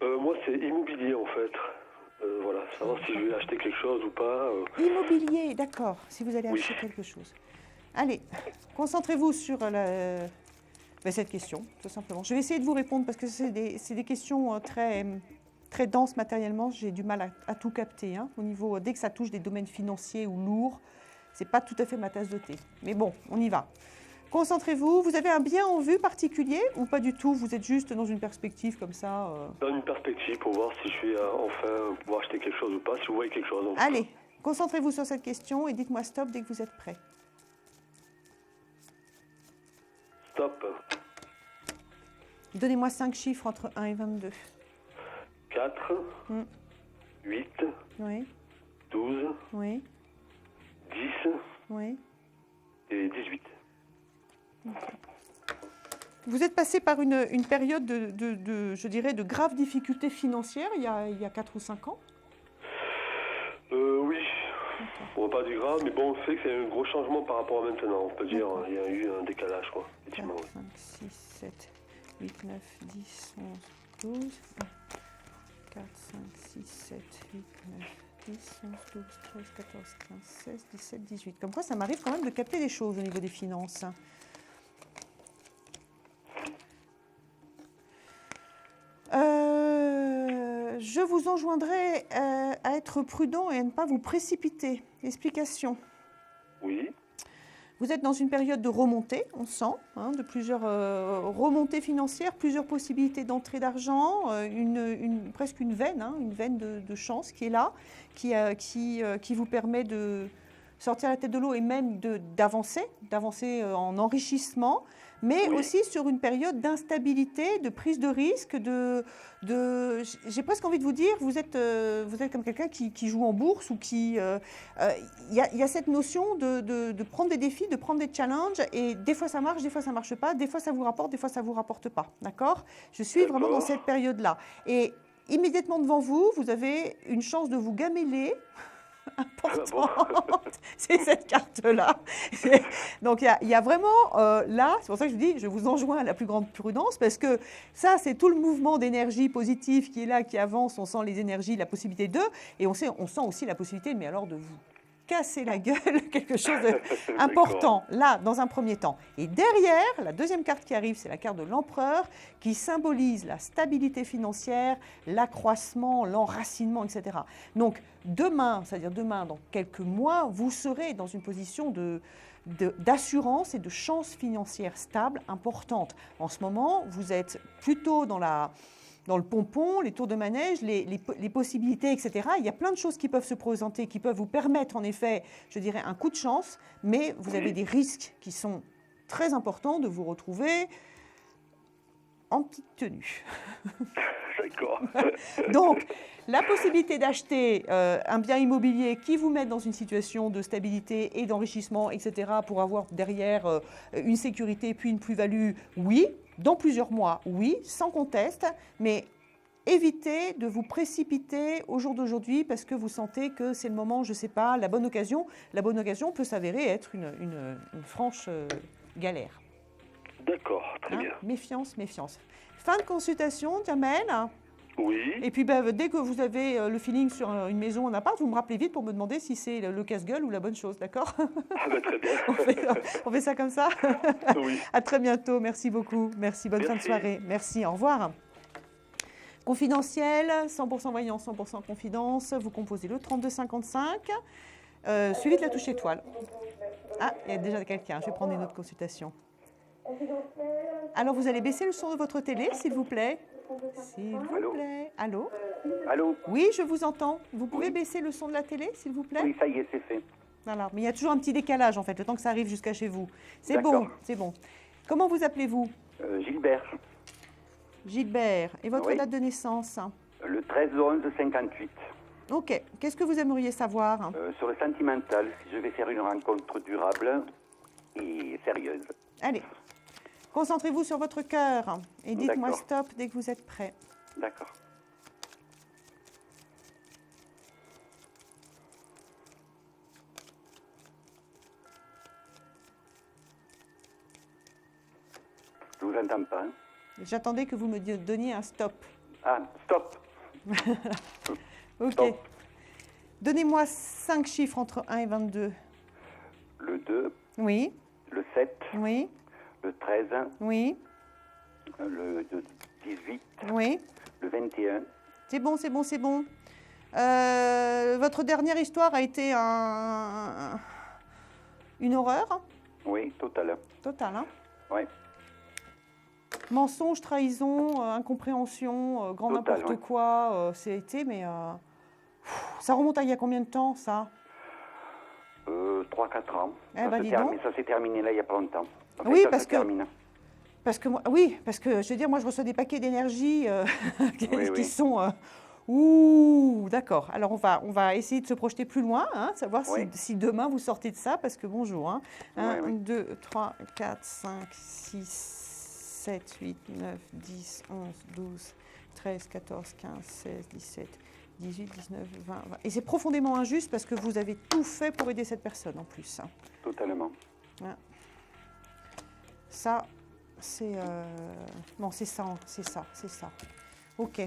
Moi, c'est immobilier, en fait. Voilà, savoir si je vais acheter quelque chose ou pas. Immobilier, d'accord. Si vous allez acheter quelque chose. Allez, concentrez-vous sur cette question, tout simplement. Je vais essayer de vous répondre parce que c'est des questions très, très denses matériellement. J'ai du mal à tout capter. Hein, au niveau, dès que ça touche des domaines financiers ou lourds, c'est pas tout à fait ma tasse de thé. Mais bon, on y va. Concentrez-vous. Vous avez un bien en vue particulier ou pas du tout? Vous êtes juste dans une perspective comme ça Dans une perspective pour voir si je vais enfin pouvoir acheter quelque chose ou pas, si vous voyez quelque chose. Allez, concentrez-vous sur cette question et dites-moi stop dès que vous êtes prêt. Stop. Donnez-moi 5 chiffres entre 1 et 22. 4, 8, oui. 12, oui. 10 oui. et 18. Okay. Vous êtes passé par une période je dirais, de graves difficultés financières il y a 4 ou 5 ans? Oui. Bon, pas du grave, mais bon, on sait que c'est un gros changement par rapport à maintenant. On peut dire il y a eu un décalage, quoi. 4, 5, 6, 7, 8, 9, 10, 11, 12. 4, 5, 6, 7, 8, 9, 10, 11, 12, 13, 14, 15, 16, 17, 18. Comme quoi, ça m'arrive quand même de capter des choses au niveau des finances. Je vous enjoindrai à être prudent et à ne pas vous précipiter. Explication. Oui. Vous êtes dans une période de remontée, on sent, de plusieurs remontées financières, plusieurs possibilités d'entrée d'argent, presque une veine de chance qui est là, qui vous permet de sortir la tête de l'eau et même d'avancer en enrichissement, mais aussi sur une période d'instabilité, de prise de risque, j'ai presque envie de vous dire, vous êtes comme quelqu'un qui joue en bourse ou qui... Il y a cette notion de prendre des défis, de prendre des challenges, et des fois ça marche, des fois ça ne marche pas, des fois ça vous rapporte, des fois ça ne vous rapporte pas, d'accord? Je suis vraiment dans cette période-là. Et immédiatement devant vous, vous avez une chance de vous gameler importante, c'est cette carte-là. Donc il y a vraiment là, c'est pour ça que je vous dis, je vous enjoins à la plus grande prudence, parce que ça, c'est tout le mouvement d'énergie positive qui est là, qui avance, on sent les énergies, la possibilité d'eux, et on sent aussi la possibilité, mais alors de vous casser la gueule, quelque chose d'important, là, dans un premier temps. Et derrière, la deuxième carte qui arrive, c'est la carte de l'empereur, qui symbolise la stabilité financière, l'accroissement, l'enracinement, etc. Donc, demain, c'est-à-dire demain, dans quelques mois, vous serez dans une position d'assurance et de chance financière stable importante. En ce moment, vous êtes plutôt dans le pompon, les tours de manège, les possibilités, etc. Il y a plein de choses qui peuvent se présenter, qui peuvent vous permettre, en effet, je dirais, un coup de chance, mais vous avez des risques qui sont très importants de vous retrouver en petite tenue. D'accord. Donc, la possibilité d'acheter un bien immobilier qui vous mette dans une situation de stabilité et d'enrichissement, etc., pour avoir derrière une sécurité puis une plus-value, oui. Dans plusieurs mois, oui, sans conteste, mais évitez de vous précipiter au jour d'aujourd'hui parce que vous sentez que c'est le moment, je ne sais pas, la bonne occasion. La bonne occasion peut s'avérer être une franche galère. D'accord, très bien. Méfiance, méfiance. Fin de consultation, Jamel. Oui. Et puis dès que vous avez le feeling sur une maison, un appart, vous me rappelez vite pour me demander si c'est le casse-gueule ou la bonne chose, d'accord? Ah bah très bien. on fait ça comme ça? Oui. À très bientôt, merci beaucoup. Merci, bonne fin de soirée. Merci, au revoir. Confidentiel, 100% voyant, 100% confidence. Vous composez le 3255, suivi de la touche étoile. Ah, il y a déjà quelqu'un, je vais prendre une autre consultation. Alors, vous allez baisser le son de votre télé, s'il vous plaît. S'il vous plaît. Allô? Allô? Oui, je vous entends. Vous pouvez baisser le son de la télé, s'il vous plaît? Oui, ça y est, c'est fait. Voilà, mais il y a toujours un petit décalage, en fait, le temps que ça arrive jusqu'à chez vous. C'est bon, c'est bon. Comment vous appelez-vous? Gilbert. Gilbert. Et votre date de naissance? Le 13/11/58. Ok. Qu'est-ce que vous aimeriez savoir? Sur le sentimental, si je vais faire une rencontre durable et sérieuse. Allez. Concentrez-vous sur votre cœur et dites-moi stop dès que vous êtes prêt. D'accord. Je vous entends pas. J'attendais que vous me donniez un stop. Ah, stop. Ok. Stop. Donnez-moi 5 chiffres entre 1 et 22. Le 2. Oui. Le 7. Oui. Le 13. Oui. Le 18. Oui. Le 21. C'est bon, c'est bon, c'est bon. Votre dernière histoire a été une horreur? Oui, total. Total, hein? Oui. Mensonge, trahison, incompréhension, grand total, n'importe quoi, c'était, mais ça remonte à il y a combien de temps, ça? 3-4 ans. Ça s'est terminé là il n'y a pas longtemps. Enfin, oui, ça parce se que... termine. Parce que moi, oui, parce que je veux dire, moi je reçois des paquets d'énergie qui sont... ouh, d'accord. Alors on va essayer de se projeter plus loin, hein, savoir si demain vous sortez de ça, parce que bonjour. Hein. 1, 2, 3, 4, 5, 6, 7, 8, 9, 10, 11, 12, 13, 14, 15, 16, 17, 18, 19, 20. Et c'est profondément injuste parce que vous avez tout fait pour aider cette personne en plus. Hein. Totalement. Ouais. Ça... c'est non, c'est ça. Ok.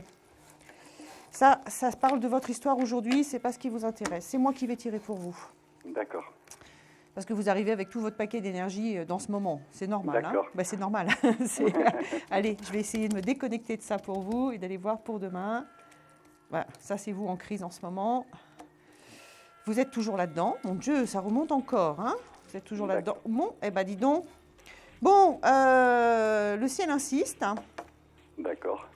Ça parle de votre histoire aujourd'hui, c'est pas ce qui vous intéresse. C'est moi qui vais tirer pour vous. D'accord. Parce que vous arrivez avec tout votre paquet d'énergie dans ce moment. C'est normal. D'accord. Hein, ben, c'est normal. Allez, je vais essayer de me déconnecter de ça pour vous et d'aller voir pour demain. Voilà, ça c'est vous en crise en ce moment. Vous êtes toujours là-dedans. Mon Dieu, ça remonte encore. Hein, vous êtes toujours là-dedans. Bon, eh ben dis donc. Bon, le ciel insiste. D'accord.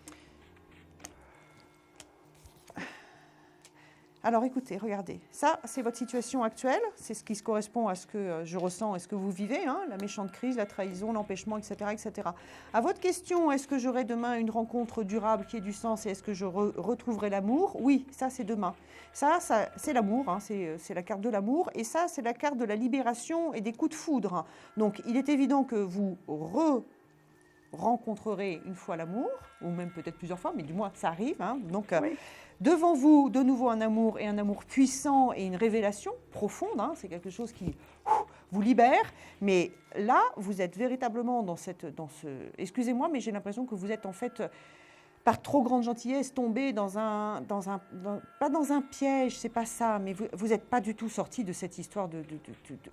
Alors écoutez, regardez, ça c'est votre situation actuelle, c'est ce qui se correspond à ce que je ressens et ce que vous vivez, hein, la méchante crise, la trahison, l'empêchement, etc., etc. À votre question, est-ce que j'aurai demain une rencontre durable qui ait du sens et est-ce que je retrouverai l'amour? Oui, ça c'est demain. Ça c'est l'amour, hein, c'est la carte de l'amour et ça c'est la carte de la libération et des coups de foudre. Donc il est évident que vous rencontrerez une fois l'amour, ou même peut-être plusieurs fois, mais du moins ça arrive. Hein, donc devant vous, de nouveau un amour et un amour puissant et une révélation profonde, hein, c'est quelque chose qui vous libère, mais là, vous êtes véritablement dans ce... Excusez-moi, mais j'ai l'impression que vous êtes en fait par trop grande gentillesse, tomber pas dans un piège, c'est pas ça, mais vous n'êtes pas du tout sorti de cette histoire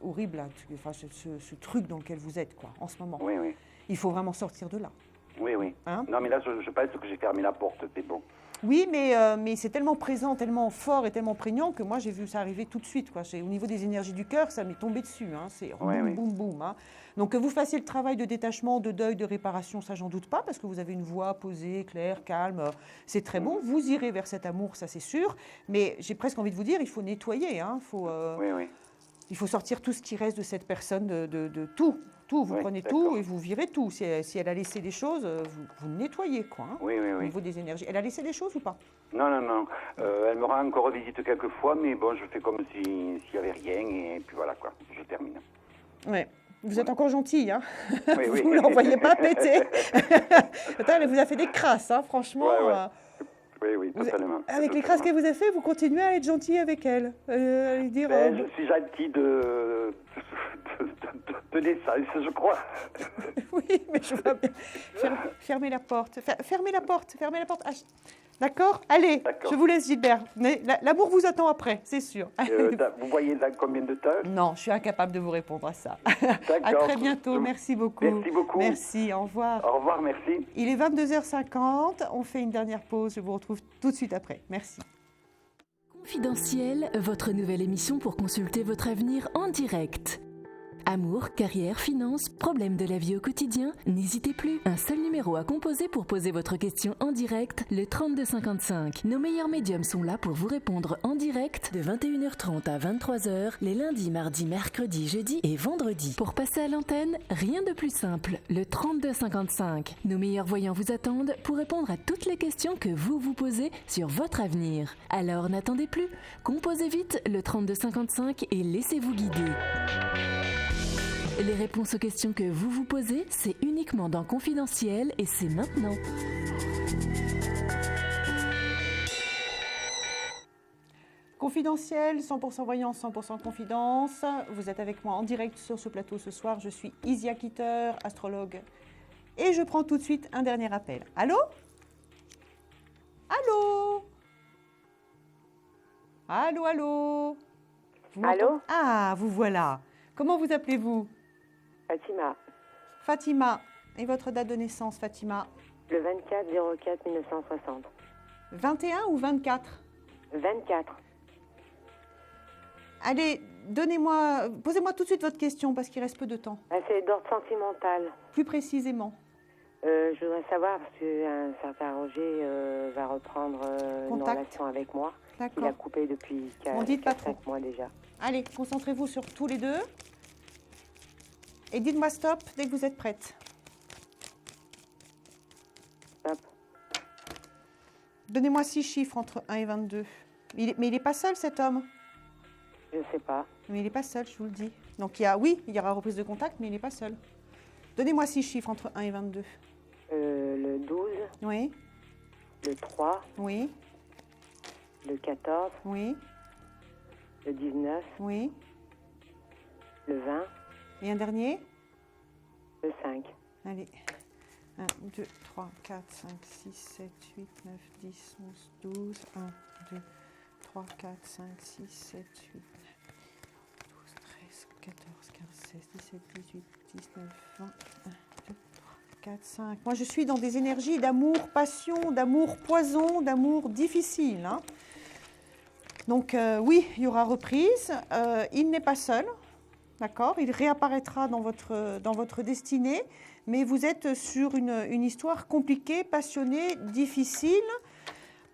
horrible, là, enfin, ce truc dans lequel vous êtes, quoi, en ce moment. Oui, oui. Il faut vraiment sortir de là. Oui, oui. Hein? Non, mais là, je pense que j'ai fermé la porte, c'est bon. Oui, mais c'est tellement présent, tellement fort et tellement prégnant que moi, j'ai vu ça arriver tout de suite, quoi. Au niveau des énergies du cœur, ça m'est tombé dessus. Hein. C'est boum, boum, boum. Hein. Donc, que vous fassiez le travail de détachement, de deuil, de réparation, ça, j'en doute pas, parce que vous avez une voix posée, claire, calme. C'est très bon. Vous irez vers cet amour, ça, c'est sûr. Mais j'ai presque envie de vous dire, il faut nettoyer. Hein. Il faut sortir tout ce qui reste de cette personne, de tout. Tout, vous prenez tout et vous virez tout. Si elle a laissé des choses, vous nettoyez, quoi. Hein, au niveau des énergies. Elle a laissé des choses ou pas? Non, non, non. Elle me rend encore visite quelques fois, mais bon, je fais comme s'il n'y avait rien, et puis voilà, quoi. Je termine. Oui. Vous êtes encore gentille, hein. Oui, oui. Vous ne l'envoyez pas péter. Attends, elle vous a fait des crasses, hein, franchement. Oui, oui, totalement. Avec les crasses qu'elle vous a fait, vous continuez à être gentil avec elle. Dire, je suis gentil de naissance, je crois. Oui, mais je vois bien. Fermez la porte. Fermez la porte. Fermez la porte. Ah, d'accord? Allez, je vous laisse, Gilbert. L'amour vous attend après, c'est sûr. Vous voyez dans combien de temps? Non, je suis incapable de vous répondre à ça. À très bientôt. Merci beaucoup. Merci beaucoup. Merci, au revoir. Au revoir, merci. Il est 22h50. On fait une dernière pause. Je vous retrouve tout de suite après. Merci. Confidentiel, votre nouvelle émission pour consulter votre avenir en direct. Amour, carrière, finances, problèmes de la vie au quotidien, n'hésitez plus. Un seul numéro à composer pour poser votre question en direct, le 3255. Nos meilleurs médiums sont là pour vous répondre en direct de 21h30 à 23h, les lundis, mardis, mercredis, jeudis et vendredis. Pour passer à l'antenne, rien de plus simple, le 3255. Nos meilleurs voyants vous attendent pour répondre à toutes les questions que vous vous posez sur votre avenir. Alors n'attendez plus, composez vite le 3255 et laissez-vous guider. Les réponses aux questions que vous vous posez, c'est uniquement dans Confidentiel et c'est maintenant. Confidentiel, 100% voyance, 100% confidence. Vous êtes avec moi en direct sur ce plateau ce soir. Je suis Isia Kitter, astrologue. Et je prends tout de suite un dernier appel. Allô? Allô? Allô, allô? Allô? Ah, vous voilà. Comment vous appelez-vous? Fatima. Fatima. Et votre date de naissance, Fatima? Le 24-04-1960. 21 ou 24? 24. Allez, posez-moi tout de suite votre question parce qu'il reste peu de temps. C'est d'ordre sentimental. Plus précisément. Je voudrais savoir, parce qu'un certain Roger va reprendre une relation avec moi. D'accord. Il a coupé depuis 4-5 mois déjà. Allez, concentrez-vous sur tous les deux. Et dites-moi stop dès que vous êtes prête. Stop. Donnez-moi 6 chiffres entre 1 et 22. Mais il n'est pas seul, cet homme? Je ne sais pas. Mais il n'est pas seul, je vous le dis. Donc il y aura reprise de contact, mais il n'est pas seul. Donnez-moi 6 chiffres entre 1 et 22. Le 12. Oui. Le 3. Oui. Le 14. Oui. Le 19. Oui. Le 20. Et un dernier? Le 5. Allez. 1, 2, 3, 4, 5, 6, 7, 8, 9, 10, 11, 12. 1, 2, 3, 4, 5, 6, 7, 8, 9, 12, 13, 14, 15, 16, 17, 18, 19, 20, 1, 2, 3, 4, 5. Moi, je suis dans des énergies d'amour, passion, d'amour poison, d'amour difficile. Hein. Donc, oui, il y aura reprise. Il n'est pas seul. D'accord, il réapparaîtra dans votre destinée, mais vous êtes sur une histoire compliquée, passionnée, difficile,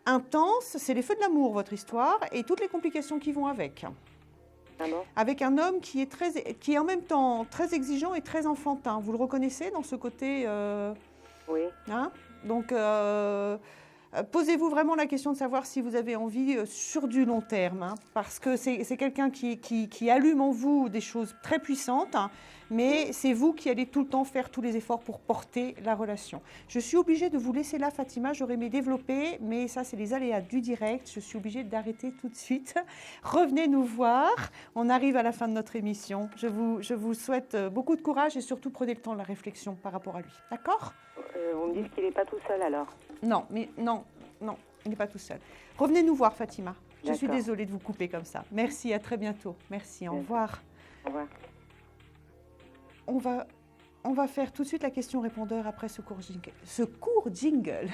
intense. C'est les feux de l'amour, votre histoire, et toutes les complications qui vont avec. Ah bon? Avec un homme qui est en même temps très exigeant et très enfantin. Vous le reconnaissez dans ce côté Oui. Hein? Donc, posez-vous vraiment la question de savoir si vous avez envie sur du long terme, hein, parce que c'est quelqu'un qui allume en vous des choses très puissantes, hein, mais c'est vous qui allez tout le temps faire tous les efforts pour porter la relation. Je suis obligée de vous laisser là, Fatima, j'aurais aimé développer, mais ça, c'est les aléas du direct, je suis obligée d'arrêter tout de suite. Revenez nous voir, on arrive à la fin de notre émission. Je vous souhaite beaucoup de courage et surtout prenez le temps de la réflexion par rapport à lui, d'accord? On me dit qu'il n'est pas tout seul alors. Non, il n'est pas tout seul. Revenez nous voir, Fatima. Je suis D'accord. désolée de vous couper comme ça. Merci, à très bientôt. Merci, au revoir. Au revoir. On va faire tout de suite la question-répondeur après ce court jingle.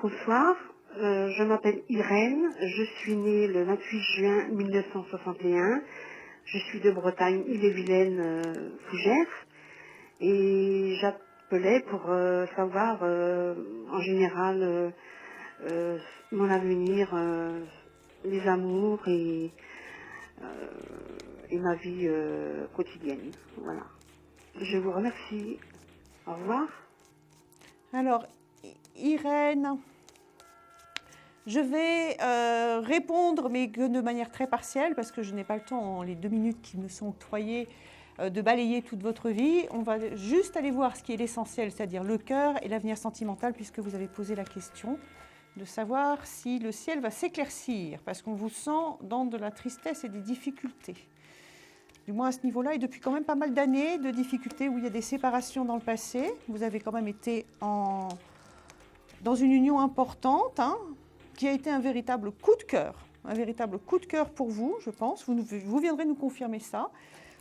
Bonsoir, je m'appelle Irène, je suis née le 28 juin 1961, je suis de Bretagne, Ille-et-Vilaine, Fougères, et j'appelais pour savoir en général mon avenir, les amours et ma vie quotidienne. Voilà. Je vous remercie. Au revoir. Alors, Irène, je vais répondre, mais de manière très partielle, parce que je n'ai pas le temps, en les 2 minutes qui me sont octroyées, de balayer toute votre vie. On va juste aller voir ce qui est l'essentiel, c'est-à-dire le cœur et l'avenir sentimental, puisque vous avez posé la question de savoir si le ciel va s'éclaircir, parce qu'on vous sent dans de la tristesse et des difficultés. Du moins à ce niveau-là, et depuis quand même pas mal d'années de difficultés où il y a des séparations dans le passé. Vous avez quand même été dans une union importante, qui a été un véritable coup de cœur pour vous, je pense. Vous viendrez nous confirmer ça.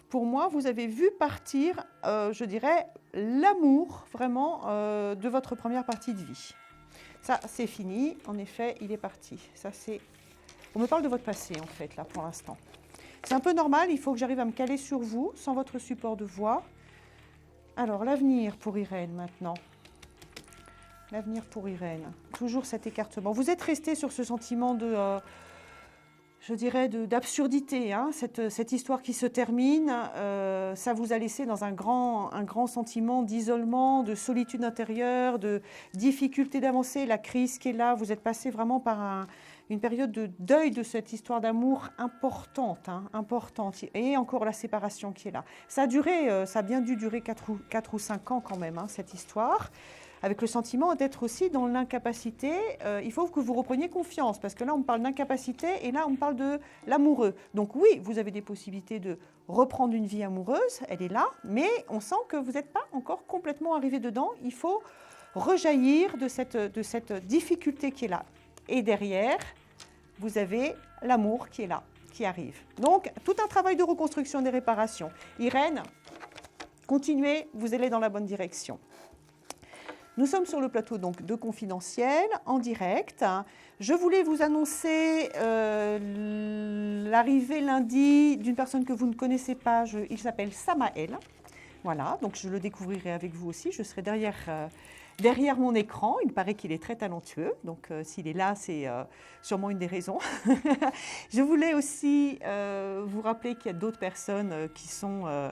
Pour moi, vous avez vu partir, je dirais, l'amour vraiment de votre première partie de vie. Ça, c'est fini. En effet, il est parti. On me parle de votre passé, en fait, là, pour l'instant. C'est un peu normal. Il faut que j'arrive à me caler sur vous, sans votre support de voix. Alors, l'avenir pour Irène, maintenant. L'avenir pour Irène. Toujours cet écartement. Vous êtes resté sur ce sentiment je dirais, d'absurdité. Cette histoire qui se termine, ça vous a laissé dans un grand sentiment d'isolement, de solitude intérieure, de difficulté d'avancer. La crise qui est là, vous êtes passé vraiment par une période de deuil de cette histoire d'amour importante. Et encore la séparation qui est là. Ça a bien dû durer 4 ou 5 ans quand même, cette histoire. Avec le sentiment d'être aussi dans l'incapacité. Il faut que vous repreniez confiance, parce que là, on parle d'incapacité et là, on parle de l'amoureux. Donc oui, vous avez des possibilités de reprendre une vie amoureuse, elle est là, mais on sent que vous n'êtes pas encore complètement arrivé dedans. Il faut rejaillir de cette difficulté qui est là. Et derrière, vous avez l'amour qui est là, qui arrive. Donc, tout un travail de reconstruction des réparations. Irène, continuez, vous allez dans la bonne direction. Nous sommes sur le plateau donc de Confidentiel, en direct. Je voulais vous annoncer l'arrivée lundi d'une personne que vous ne connaissez pas. Il s'appelle Samaël. Voilà, donc je le découvrirai avec vous aussi. Je serai derrière mon écran. Il paraît qu'il est très talentueux. Donc s'il est là, c'est sûrement une des raisons. Je voulais aussi vous rappeler qu'il y a d'autres personnes qui sont...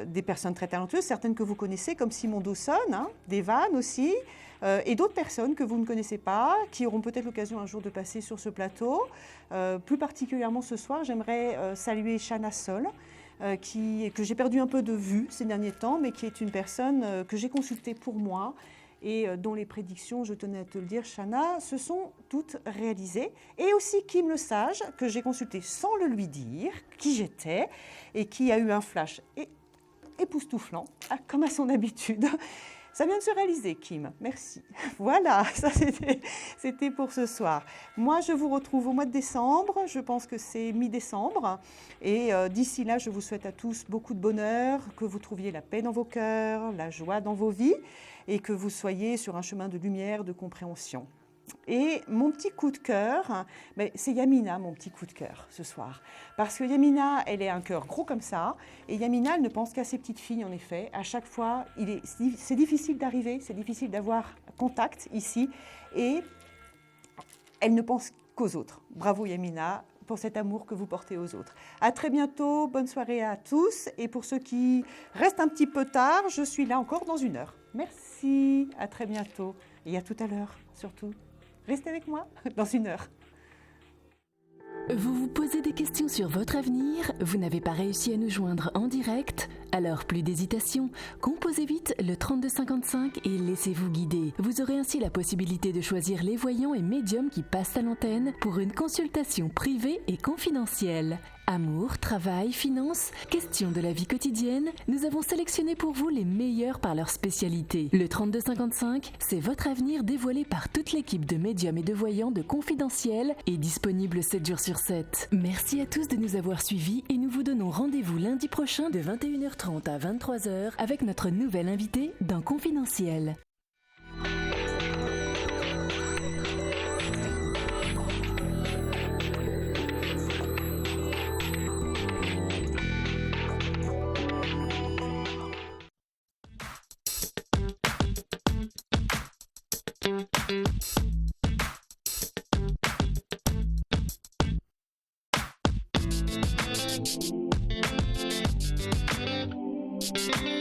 des personnes très talentueuses, certaines que vous connaissez comme Simon Dawson, Devan aussi, et d'autres personnes que vous ne connaissez pas, qui auront peut-être l'occasion un jour de passer sur ce plateau. Plus particulièrement ce soir, j'aimerais saluer Shana Sol, que j'ai perdu un peu de vue ces derniers temps, mais qui est une personne que j'ai consultée pour moi, et dont les prédictions, je tenais à te le dire, Shana, se sont toutes réalisées. Et aussi Kim Le Sage, que j'ai consulté sans le lui dire, qui j'étais, et qui a eu un flash époustouflant, comme à son habitude. Ça vient de se réaliser, Kim. Merci. Voilà, ça c'était pour ce soir. Moi, je vous retrouve au mois de décembre. Je pense que c'est mi-décembre. Et d'ici là, je vous souhaite à tous beaucoup de bonheur, que vous trouviez la paix dans vos cœurs, la joie dans vos vies, et que vous soyez sur un chemin de lumière, de compréhension. Et mon petit coup de cœur, c'est Yamina, mon petit coup de cœur ce soir. Parce que Yamina, elle a un cœur gros comme ça. Et Yamina, elle ne pense qu'à ses petites filles, en effet. À chaque fois, c'est difficile d'arriver, c'est difficile d'avoir contact ici. Et elle ne pense qu'aux autres. Bravo Yamina pour cet amour que vous portez aux autres. À très bientôt, bonne soirée à tous. Et pour ceux qui restent un petit peu tard, je suis là encore dans 1 heure. Merci, à très bientôt. Et à tout à l'heure, surtout. Restez avec moi dans 1 heure. Vous vous posez des questions sur votre avenir? Vous n'avez pas réussi à nous joindre en direct? Alors plus d'hésitation, composez vite le 3255 et laissez-vous guider. Vous aurez ainsi la possibilité de choisir les voyants et médiums qui passent à l'antenne pour une consultation privée et confidentielle. Amour, travail, finances, questions de la vie quotidienne, nous avons sélectionné pour vous les meilleurs par leur spécialité. Le 3255, c'est votre avenir dévoilé par toute l'équipe de médiums et de voyants de Confidentiel et disponible 7 jours sur 7. Merci à tous de nous avoir suivis et nous vous donnons rendez-vous lundi prochain de 21h30 à 23h avec notre nouvel invité dans Confidentiel. Thank you.